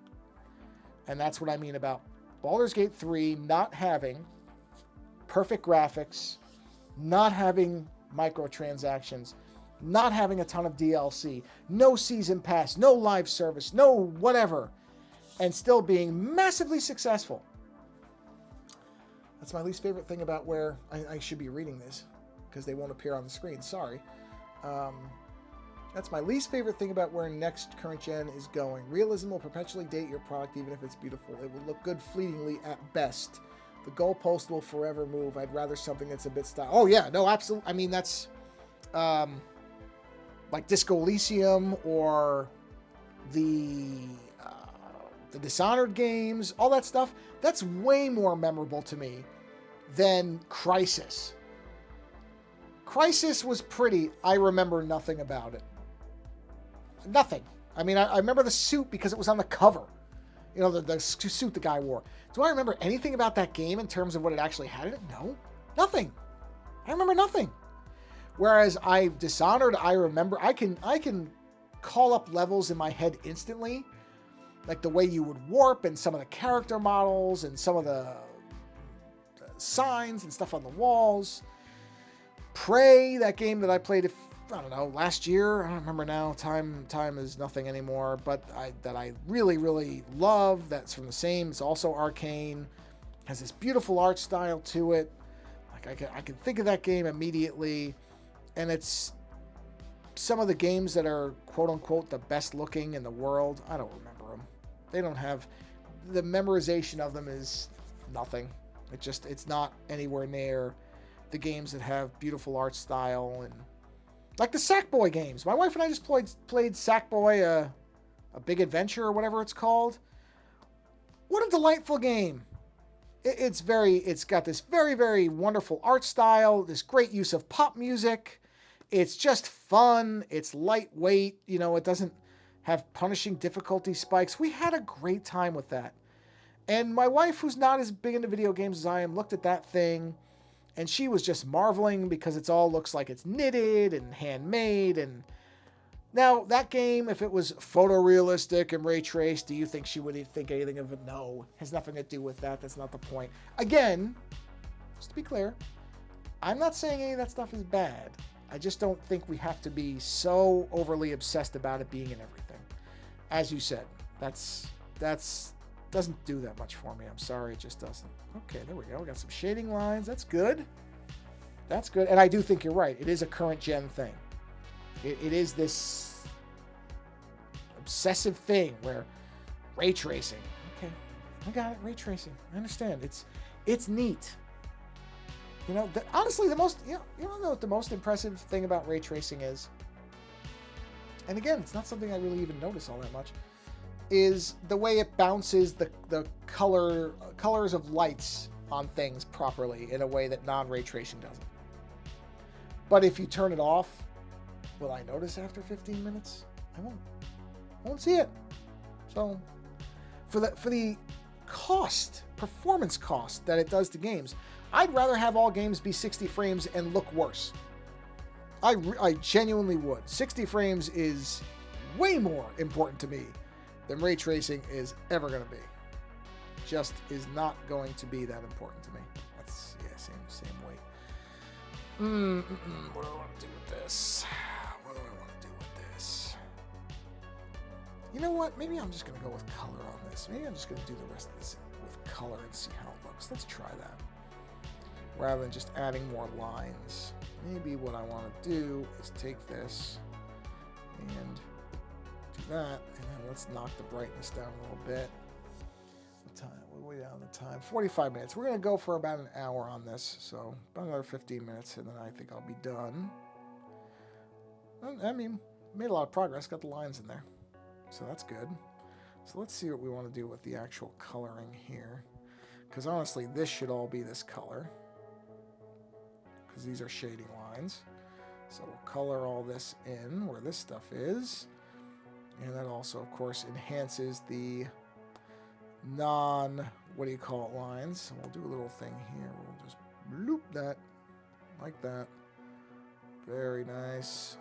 And that's what I mean about Baldur's Gate 3 not having perfect graphics, not having microtransactions, not having a ton of DLC, no season pass, no live service, no whatever, and still being massively successful. That's my least favorite thing about where I should be reading this, because they won't appear on the screen. Sorry. That's my least favorite thing about where next current gen is going. Realism will perpetually date your product even if it's beautiful. It will look good fleetingly at best. The goalpost will forever move. I'd rather something that's a bit style. Oh yeah, no, absolutely. I mean, that's like Disco Elysium or the Dishonored games, all that stuff. That's way more memorable to me than Crysis. Crysis was pretty. I remember nothing about it. Nothing. I mean, I remember the suit because it was on the cover. You know, the suit the guy wore. Do I remember anything about that game in terms of what it actually had in it? No. Nothing. I remember nothing. Whereas Dishonored, I remember, I can call up levels in my head instantly. Like the way you would warp and some of the character models and some of the signs and stuff on the walls. Prey, that game that I played, I don't know, last year. I don't remember now. Time is nothing anymore. But that I really, really love. That's from the same. It's also Arcane. Has this beautiful art style to it. Like I can think of that game immediately. And it's some of the games that are quote unquote the best looking in the world. I don't remember them. They don't have, the memorization of them is nothing. It's not anywhere near the games that have beautiful art style and like the Sackboy games. My wife and I just played Sackboy, a Big Adventure or whatever it's called. What a delightful game. It's got this very, very wonderful art style, this great use of pop music. It's just fun. It's lightweight. You know, it doesn't have punishing difficulty spikes. We had a great time with that. And my wife, who's not as big into video games as I am, looked at that thing and she was just marveling because it all looks like it's knitted and handmade. And now that game, if it was photorealistic and ray traced, do you think she would think anything of it? No, has nothing to do with that. That's not the point. Again, just to be clear, I'm not saying any of that stuff is bad. I just don't think we have to be so overly obsessed about it being in everything. As you said, that's doesn't do that much for me. I'm sorry, it just doesn't. Okay, there we go. We got some shading lines. That's good. That's good. And I do think you're right. It is a current gen thing. It is this obsessive thing where ray tracing. Okay, I got it. Ray tracing. I understand. It's neat. You know, honestly, the most, you know what the most impressive thing about ray tracing is? And again, it's not something I really even notice all that much, is the way it bounces the colors of lights on things properly in a way that non-ray tracing doesn't. But if you turn it off, will I notice after 15 minutes? I won't see it. So for the performance cost that it does to games, I'd rather have all games be 60 frames and look worse. I genuinely would. 60 frames is way more important to me than ray tracing is ever going to be. Just is not going to be that important to me. That's, yeah, same weight. What do I want to do with this? What do I want to do with this? You know what? Maybe I'm just going to go with color on this. Maybe I'm just going to do the rest of this with color and see how it looks. Let's try that. Rather than just adding more lines. Maybe what I want to do is take this and do that, and then let's knock the brightness down a little bit. The time, we're way down the time. 45 minutes. We're going to go for about an hour on this, so about another 15 minutes, and then I think I'll be done. I mean, made a lot of progress. Got the lines in there, so that's good. So let's see what we want to do with the actual coloring here. Because honestly, this should all be this color. Because these are shading lines. So we'll color all this in where this stuff is. And that also, of course, enhances the lines. So we'll do a little thing here. We'll just bloop that like that. Very nice.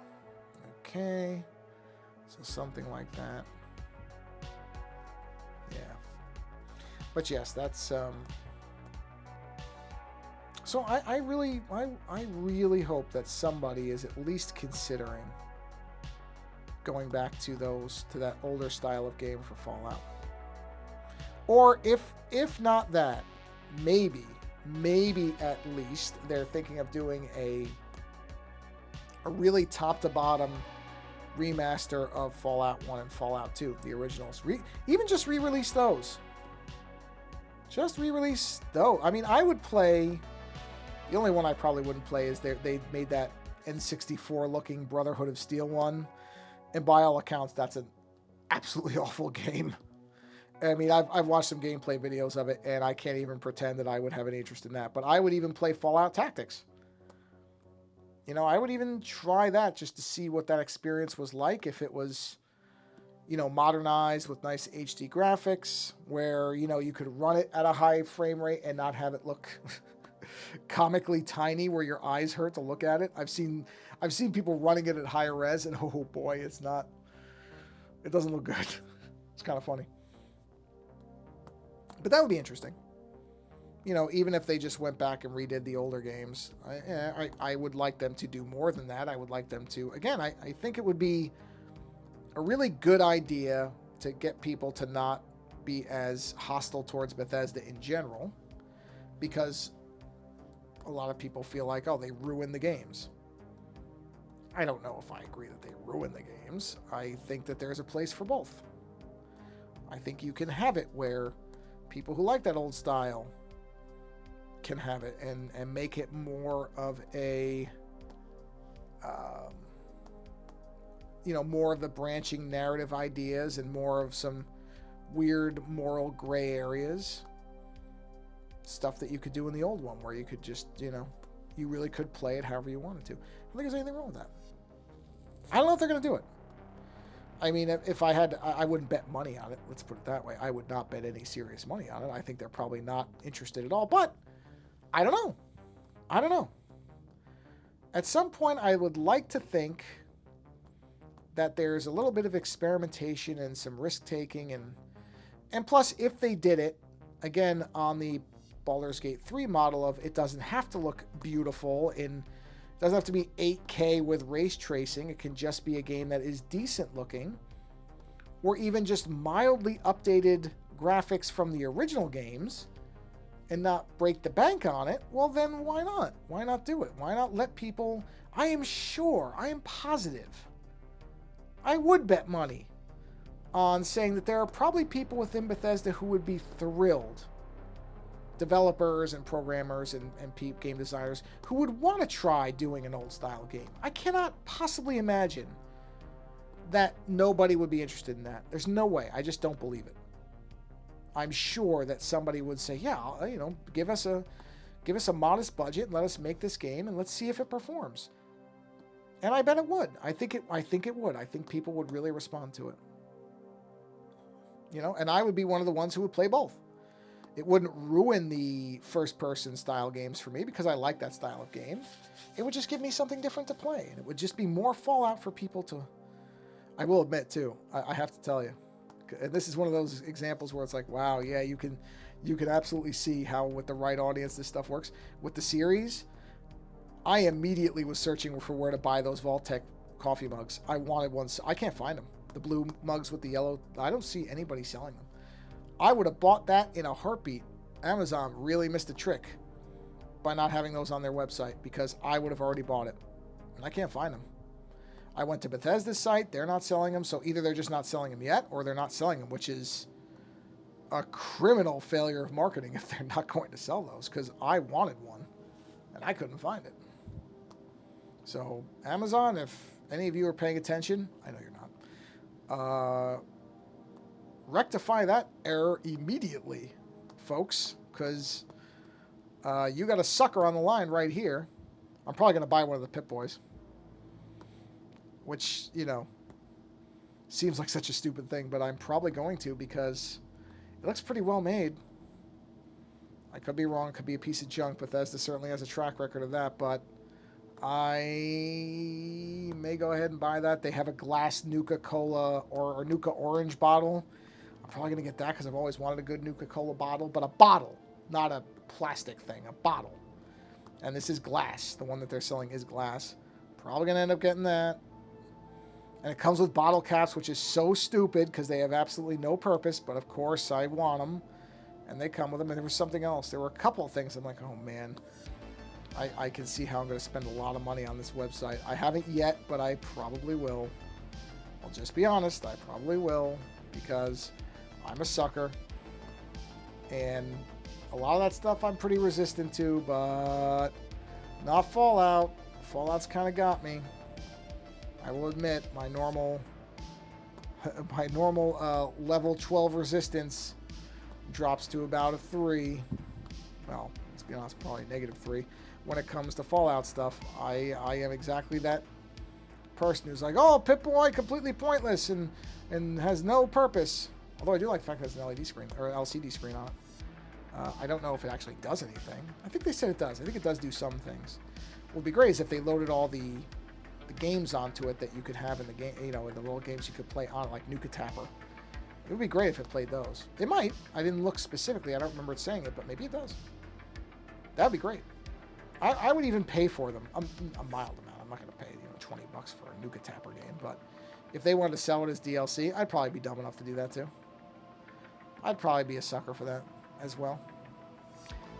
Okay. So something like that. Yeah. But yes, that's so I really hope that somebody is at least considering going back to that older style of game for Fallout. Or if not that, maybe at least they're thinking of doing a really top to bottom remaster of Fallout 1 and Fallout 2, the originals. Even just re-release those. Just re-release those. I mean, I would play... The only one I probably wouldn't play is they made that N64 looking Brotherhood of Steel one. And by all accounts, that's an absolutely awful game. I mean, I've watched some gameplay videos of it, and I can't even pretend that I would have any interest in that. But I would even play Fallout Tactics. You know, I would even try that just to see what that experience was like if it was, you know, modernized with nice HD graphics where, you know, you could run it at a high frame rate and not have it look comically tiny where your eyes hurt to look at it. I've seen people running it at higher res and oh boy, it doesn't look good. It's kind of funny. But that would be interesting. You know, even if they just went back and redid the older games, I would like them to do more than that. I would like them to, again, I think it would be a really good idea to get people to not be as hostile towards Bethesda in general, because a lot of people feel like, oh, they ruin the games. I don't know if I agree that they ruin the games. I think that there's a place for both. I think you can have it where people who like that old style can have it and make it more of a you know, more of the branching narrative ideas and more of some weird moral gray areas, stuff that you could do in the old one where you could just, you know, you really could play it however you wanted to. I don't think there's anything wrong with that. I don't know if they're going to do it. I mean, if I had, I wouldn't bet money on it. Let's put it that way. I would not bet any serious money on it. I think they're probably not interested at all. But I don't know. I don't know. At some point, I would like to think that there's a little bit of experimentation and some risk taking, and plus, if they did it again on the Baldur's Gate 3 model of it doesn't have to look beautiful and doesn't have to be 8K with race tracing. It can just be a game that is decent looking, or even just mildly updated graphics from the original games and not break the bank on it. Well, then why not? Why not do it? Why not let people... I am sure, I am positive, I would bet money on saying that there are probably people within Bethesda who would be thrilled, developers and programmers and game designers who would want to try doing an old style game. I cannot possibly imagine that nobody would be interested in that. There's no way. I just don't believe it. I'm sure that somebody would say, yeah, you know, give us a modest budget and let us make this game and let's see if it performs. And I bet it would. I think it would. I think people would really respond to it. You know, and I would be one of the ones who would play both. It wouldn't ruin the first-person style games for me because I like that style of game. It would just give me something different to play. And it would just be more Fallout for people to... I will admit, too, I have to tell you. And this is one of those examples where it's like, wow, yeah, you can absolutely see how with the right audience this stuff works. With the series, I immediately was searching for where to buy those Vault-Tec coffee mugs. I wanted one. I can't find them. The blue mugs with the yellow. I don't see anybody selling them. I would have bought that in a heartbeat. Amazon really missed a trick by not having those on their website because I would have already bought it. And I can't find them. I went to Bethesda's site. They're not selling them. So either they're just not selling them yet or they're not selling them, which is a criminal failure of marketing if they're not going to sell those, because I wanted one and I couldn't find it. So Amazon, if any of you are paying attention, I know you're not. rectify that error immediately, folks, because you got a sucker on the line right here. I'm probably going to buy one of the Pip-Boys, which, you know, seems like such a stupid thing, but I'm probably going to because it looks pretty well made. I could be wrong, could be a piece of junk. Bethesda certainly has a track record of that, but I may go ahead and buy that. They have a glass Nuka-Cola or Nuka Orange bottle. I'm probably going to get that because I've always wanted a good Nuka-Cola bottle, but a bottle, not a plastic thing, a bottle. And this is glass. The one that they're selling is glass. Probably going to end up getting that. And it comes with bottle caps, which is so stupid because they have absolutely no purpose, but of course I want them. And they come with them. And there was something else. There were a couple of things. I'm like, oh man, I can see how I'm going to spend a lot of money on this website. I haven't yet, but I probably will. I'll just be honest. I probably will because I'm a sucker. And a lot of that stuff I'm pretty resistant to, but not Fallout. Fallout's kind of got me. I will admit my normal level 12 resistance drops to about a 3. Well, let's be honest, probably -3 when it comes to Fallout stuff. I am exactly that person who's like, oh, Pip-Boy, completely pointless and has no purpose. Although I do like the fact that it's an LED screen or LCD screen on it. I don't know if it actually does anything. I think they said it does. I think it does do some things. What would be great is if they loaded all the games onto it that you could have in the game, you know, in the little games you could play on, like Nuka Tapper. It would be great if it played those. It might. I didn't look specifically. I don't remember it saying it, but maybe it does. That would be great. I would even pay for them. A mild amount. I'm not going to pay, you know, $20 for a Nuka Tapper game, but if they wanted to sell it as DLC, I'd probably be dumb enough to do that too. I'd probably be a sucker for that as well.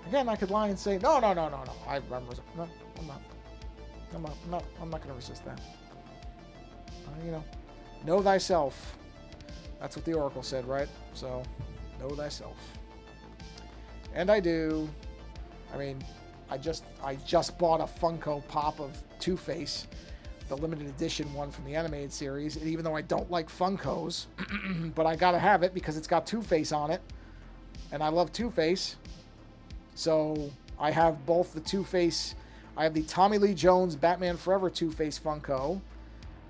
Again, I could lie and say, no. I remember. No, I'm not. I'm not going to resist that. You know thyself. That's what the Oracle said, right? So, know thyself. And I do. I mean, I just bought a Funko Pop of Two-Face, the limited edition one from the animated series. And even though I don't like Funkos, but I gotta have it because it's got Two-Face on it, and I love Two-Face. So I have both the Two-Face. I have the Tommy Lee Jones Batman Forever Two-Face Funko,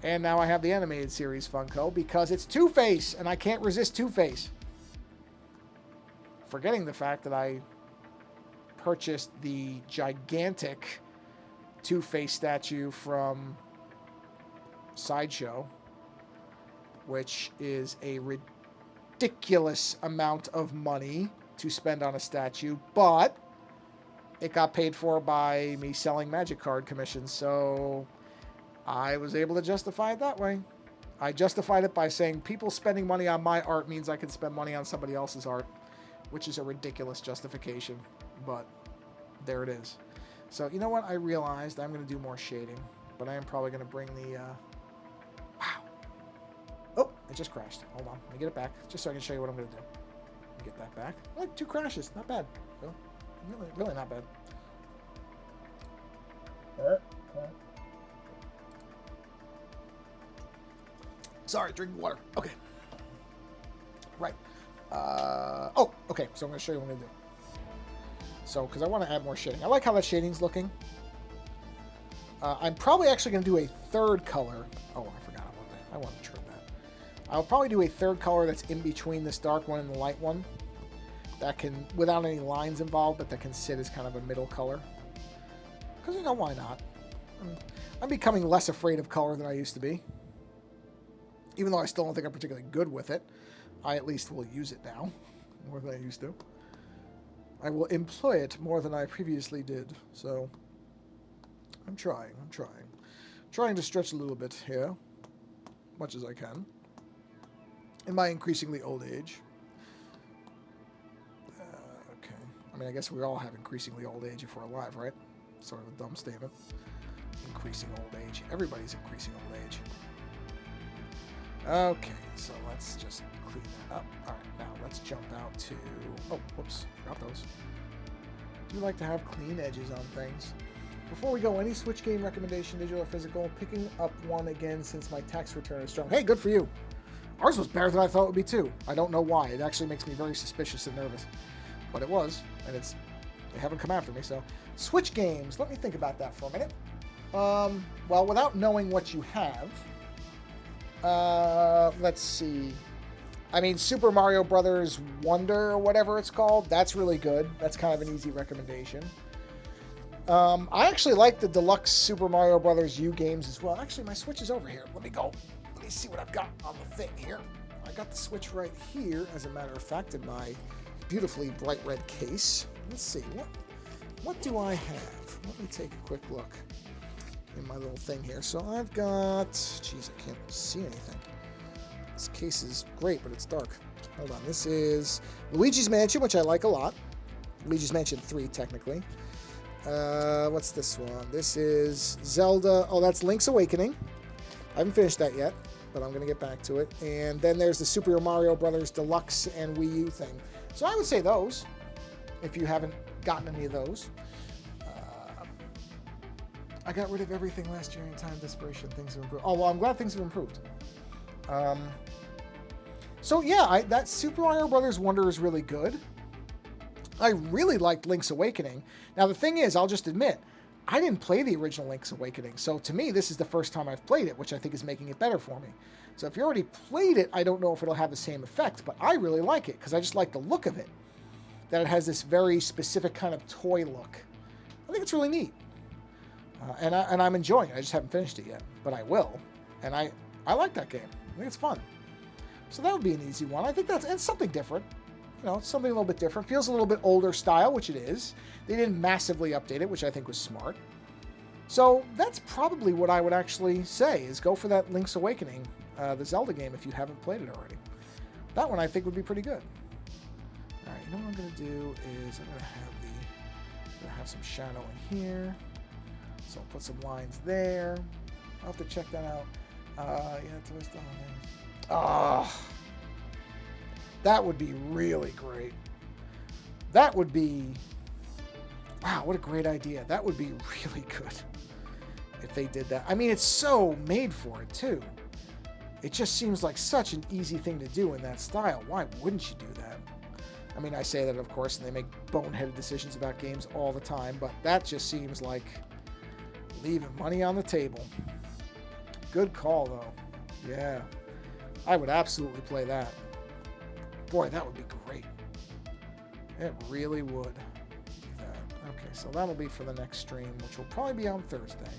and now I have the animated series Funko because it's Two-Face, and I can't resist Two-Face. Forgetting the fact that I purchased the gigantic Two-Face statue from Sideshow, which is a ridiculous amount of money to spend on a statue, but it got paid for by me selling Magic card commissions, so I was able to justify it that way. I justified it by saying people spending money on my art means I can spend money on somebody else's art, which is a ridiculous justification, but there it is. So, you know what? I realized I'm going to do more shading, but I am probably going to bring the... Wow. Oh, it just crashed. Hold on. Let me get it back, just so I can show you what I'm going to do. Let me get that back. Like 2 crashes. Not bad. So, really not bad. Sorry, drinking water. Okay. Right. Oh, okay. So I'm going to show you what I'm going to do. So, because I want to add more shading. I like how that shading's looking. I'm probably actually going to do a third color. Oh, I forgot about that. I want to trim that. I'll probably do a third color that's in between this dark one and the light one. That can, without any lines involved, but that can sit as kind of a middle color. Because, you know, why not? I'm becoming less afraid of color than I used to be. Even though I still don't think I'm particularly good with it, I at least will use it now, more than I used to. I will employ it more than I previously did, so I'm trying. Trying to stretch a little bit here, much as I can, in my increasingly old age. Okay. I mean, I guess we all have increasingly old age if we're alive, right? Sort of a dumb statement. Increasing old age. Everybody's increasing old age. Okay, so let's just clean that up. All right, now let's jump out to... Oh, whoops, forgot those. Do you like to have clean edges on things? Before we go, any Switch game recommendation, digital or physical? Picking up one again since my tax return is strong. Hey, good for you. Ours was better than I thought it would be, too. I don't know why. It actually makes me very suspicious and nervous. But it was, and they haven't come after me, so. Switch games. Let me think about that for a minute. Well, without knowing what you have, let's see. I mean, Super Mario Brothers Wonder, or whatever it's called, that's really good. That's kind of an easy recommendation. I actually like the deluxe Super Mario Brothers U games as well. Actually, my Switch is over here. Let me go. Let me see what I've got on the thing here. I got the Switch right here, as a matter of fact, in my beautifully bright red case. Let's see. What do I have? Let me take a quick look in my little thing here. So I've got... Jeez, I can't see anything. This case is great, but it's dark. Hold on. This is Luigi's Mansion, which I like a lot. Luigi's Mansion 3, technically. What's this one? This is Zelda. Oh, that's Link's Awakening. I haven't finished that yet, but I'm going to get back to it. And then there's the Super Mario Brothers Deluxe and Wii U thing. So I would say those, if you haven't gotten any of those. I got rid of everything last year in time desperation. Things have improved. Oh, well, I'm glad things have improved. So yeah, that Super Mario Brothers Wonder is really good. I really liked Link's Awakening. Now the thing is, I'll just admit, I didn't play the original Link's Awakening, so to me this is the first time I've played it, which I think is making it better for me. So if you already played it, I don't know if it'll have the same effect, but I really like it, because I just like the look of it. That it has this very specific kind of toy look. I think it's really neat. And I'm enjoying it. I just haven't finished it yet, but I will. And I like that game. I think it's fun. So that would be an easy one. I think it's something different. You know, it's something a little bit different. Feels a little bit older style, which it is. They didn't massively update it, which I think was smart. So that's probably what I would actually say, is go for that Link's Awakening, the Zelda game, if you haven't played it already. That one I think would be pretty good. All right, you know what I'm going to do is I'm going to have some shadow in here. So I'll put some lines there. I'll have to check that out. Yeah, twist on it. Ah, that would be really great. That would be... Wow, what a great idea. That would be really good if they did that. I mean, it's so made for it, too. It just seems like such an easy thing to do in that style. Why wouldn't you do that? I mean, I say that, of course, and they make boneheaded decisions about games all the time, but that just seems like leaving money on the table. Good call, though. Yeah. I would absolutely play that. Boy, that would be great. It really would. Okay, so that'll be for the next stream, which will probably be on Thursday.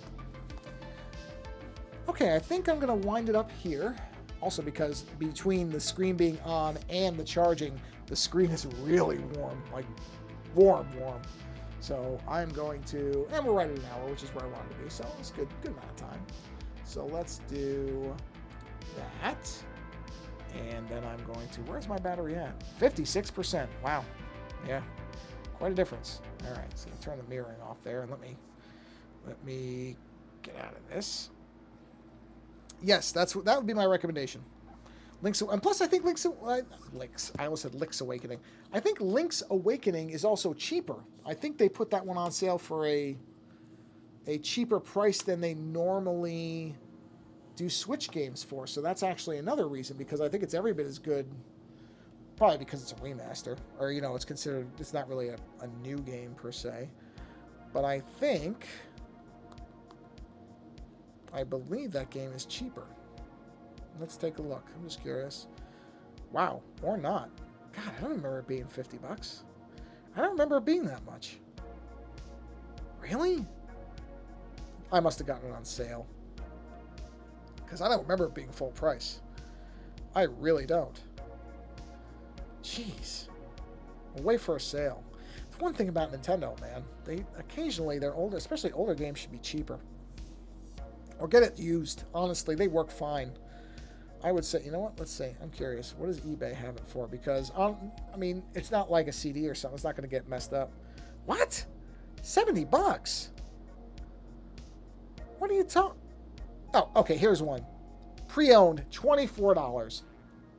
Okay, I think I'm going to wind it up here. Also because between the screen being on and the charging, the screen is really warm. Like, warm. So I'm going to... And we're right at an hour, which is where I wanted to be. So it's good amount of time. So let's do that. And then I'm going to... Where's my battery at? 56%. Wow. Yeah. Quite a difference. All right. So turn the mirroring off there. And let me get out of this. Yes, that would be my recommendation. And plus, I think I almost said Link's Awakening. I think Link's Awakening is also cheaper. I think they put that one on sale for a cheaper price than they normally do Switch games for. So that's actually another reason, because I think it's every bit as good. Probably because it's a remaster, or it's not really a new game per se. But I believe that game is cheaper. Let's take a look. I'm just curious. Wow, or not. God, I don't remember it being $50. I don't remember it being that much. Really? I must have gotten it on sale. Because I don't remember it being full price. I really don't. Jeez. I'll wait for a sale. It's one thing about Nintendo, man. Occasionally, especially older games should be cheaper. Or get it used. Honestly, they work fine. I would say, you know what? Let's see. I'm curious. What does eBay have it for? Because, I mean, it's not like a CD or something. It's not going to get messed up. What? $70? What are you talking? Oh, okay. Here's one. Pre-owned, $24.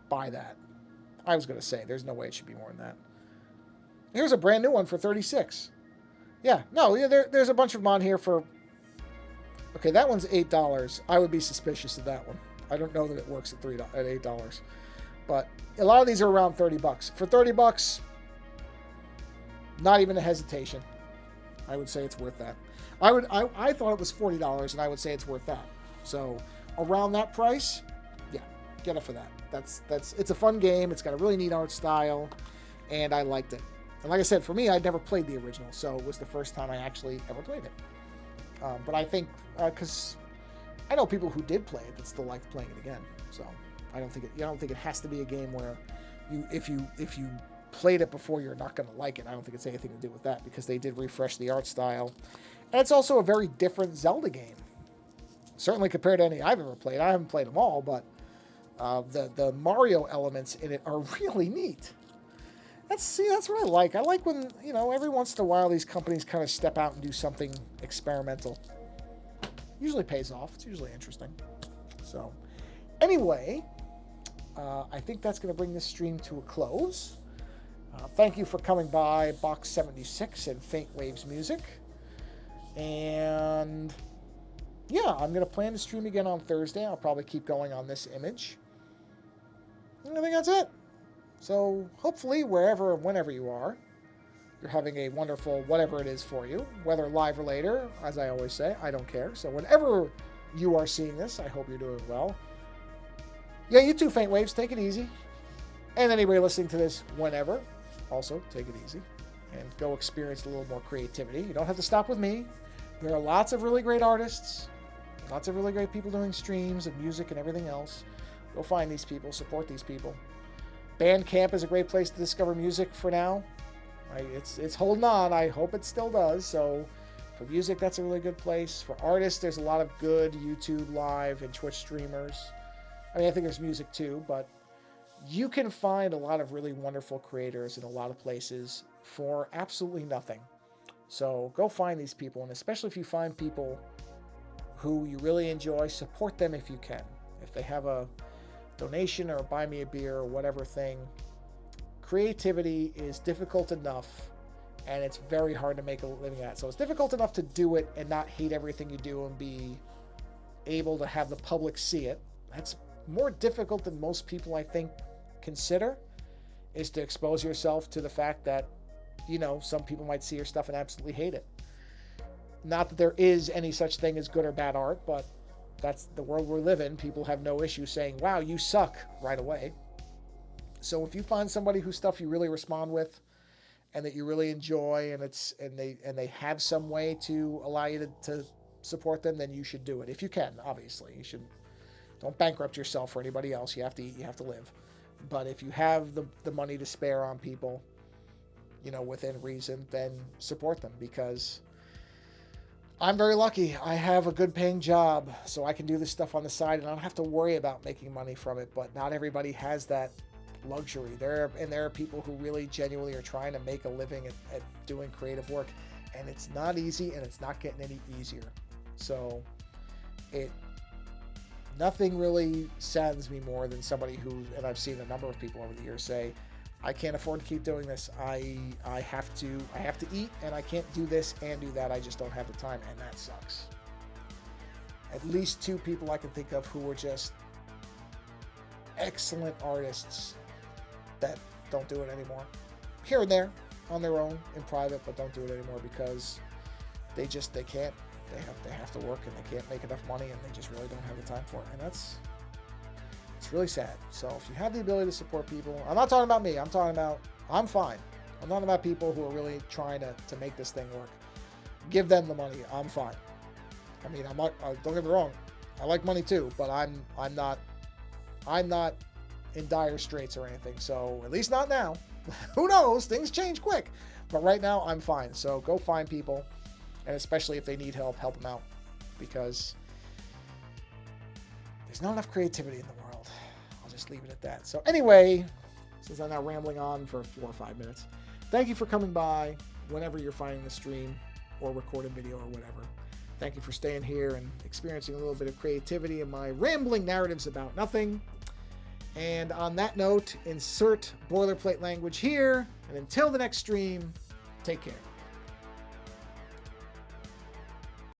Buy that. I was going to say, there's no way it should be more than that. Here's a brand new one for $36. Yeah. No, there's a bunch of them on here for... Okay, that one's $8. I would be suspicious of that one. I don't know that it works at $8. But a lot of these are around $30. For $30, not even a hesitation. I would say it's worth that. I thought it was $40, and I would say it's worth that. So around that price, yeah, get it for that. It's a fun game. It's got a really neat art style, and I liked it. And like I said, for me, I'd never played the original, so it was the first time I actually ever played it. But I think because I know people who did play it that still like playing it again. So I don't think it has to be a game where if you played it before, you're not going to like it. I don't think it's anything to do with that, because they did refresh the art style. And it's also a very different Zelda game. Certainly compared to any I've ever played. I haven't played them all, but the Mario elements in it are really neat. That's what I like. I like when, every once in a while these companies kind of step out and do something experimental. Usually pays off. It's usually interesting. So, anyway, I think that's going to bring this stream to a close. Thank you for coming by Box 76 and Faint Waves Music. And yeah, I'm going to plan to stream again on Thursday. I'll probably keep going on this image. And I think that's it. So hopefully, wherever, whenever you are, you're having a wonderful whatever it is for you, whether live or later. As I always say, I don't care. So whenever you are seeing this, I hope you're doing well. Yeah, you too, Faint Waves. Take it easy. And anybody listening to this whenever, also take it easy. And go experience a little more creativity. You don't have to stop with me. There are lots of really great artists. Lots of really great people doing streams of music and everything else. Go find these people. Support these people. Bandcamp is a great place to discover music for now. It's holding on. I hope it still does. So for music, that's a really good place. For artists, there's a lot of good YouTube Live and Twitch streamers. I think there's music too, but you can find a lot of really wonderful creators in a lot of places for absolutely nothing. So go find these people, and especially if you find people who you really enjoy, support them if you can. If they have a donation or buy me a beer or whatever thing, creativity is difficult enough, and it's very hard to make a living at. So it's difficult enough to do it and not hate everything you do and be able to have the public see it. That's more difficult than most people, I think, consider, is to expose yourself to the fact that, some people might see your stuff and absolutely hate it. Not that there is any such thing as good or bad art, but that's the world we live in. People have no issue saying, wow, you suck, right away. So if you find somebody whose stuff you really respond with and that you really enjoy, and they have some way to allow you to support them, then you should do it. If you can, obviously. You should. Don't bankrupt yourself or anybody else. You have to eat, you have to live. But if you have the money to spare on people, within reason, then support them, because I'm very lucky. I have a good paying job, so I can do this stuff on the side and I don't have to worry about making money from it. But not everybody has that luxury. There are people who really genuinely are trying to make a living at doing creative work, and it's not easy, and it's not getting any easier. So nothing really saddens me more than somebody who, and I've seen a number of people over the years say, I can't afford to keep doing this. I have to eat, and I can't do this and do that. I just don't have the time, and that sucks. At least two people I can think of who were just excellent artists that don't do it anymore. Here and there, on their own, in private, but don't do it anymore because they can't. They have to work, and they can't make enough money, and they just really don't have the time for it. And it's really sad. So if you have the ability to support people, I'm not talking about me. I'm talking about, I'm fine. I'm talking about people who are really trying to make this thing work. Give them the money. I'm fine. I'm not, don't get me wrong. I like money too, but I'm not in dire straits or anything. So at least not now. Who knows? Things change quick. But right now I'm fine. So go find people. And especially if they need help them out, because there's not enough creativity in the world. I'll just leave it at that. So anyway, since I'm now rambling on for 4 or 5 minutes, thank you for coming by whenever you're finding the stream or recorded video or whatever. Thank you for staying here and experiencing a little bit of creativity in my rambling narratives about nothing. And on that note, insert boilerplate language here. And until the next stream, take care.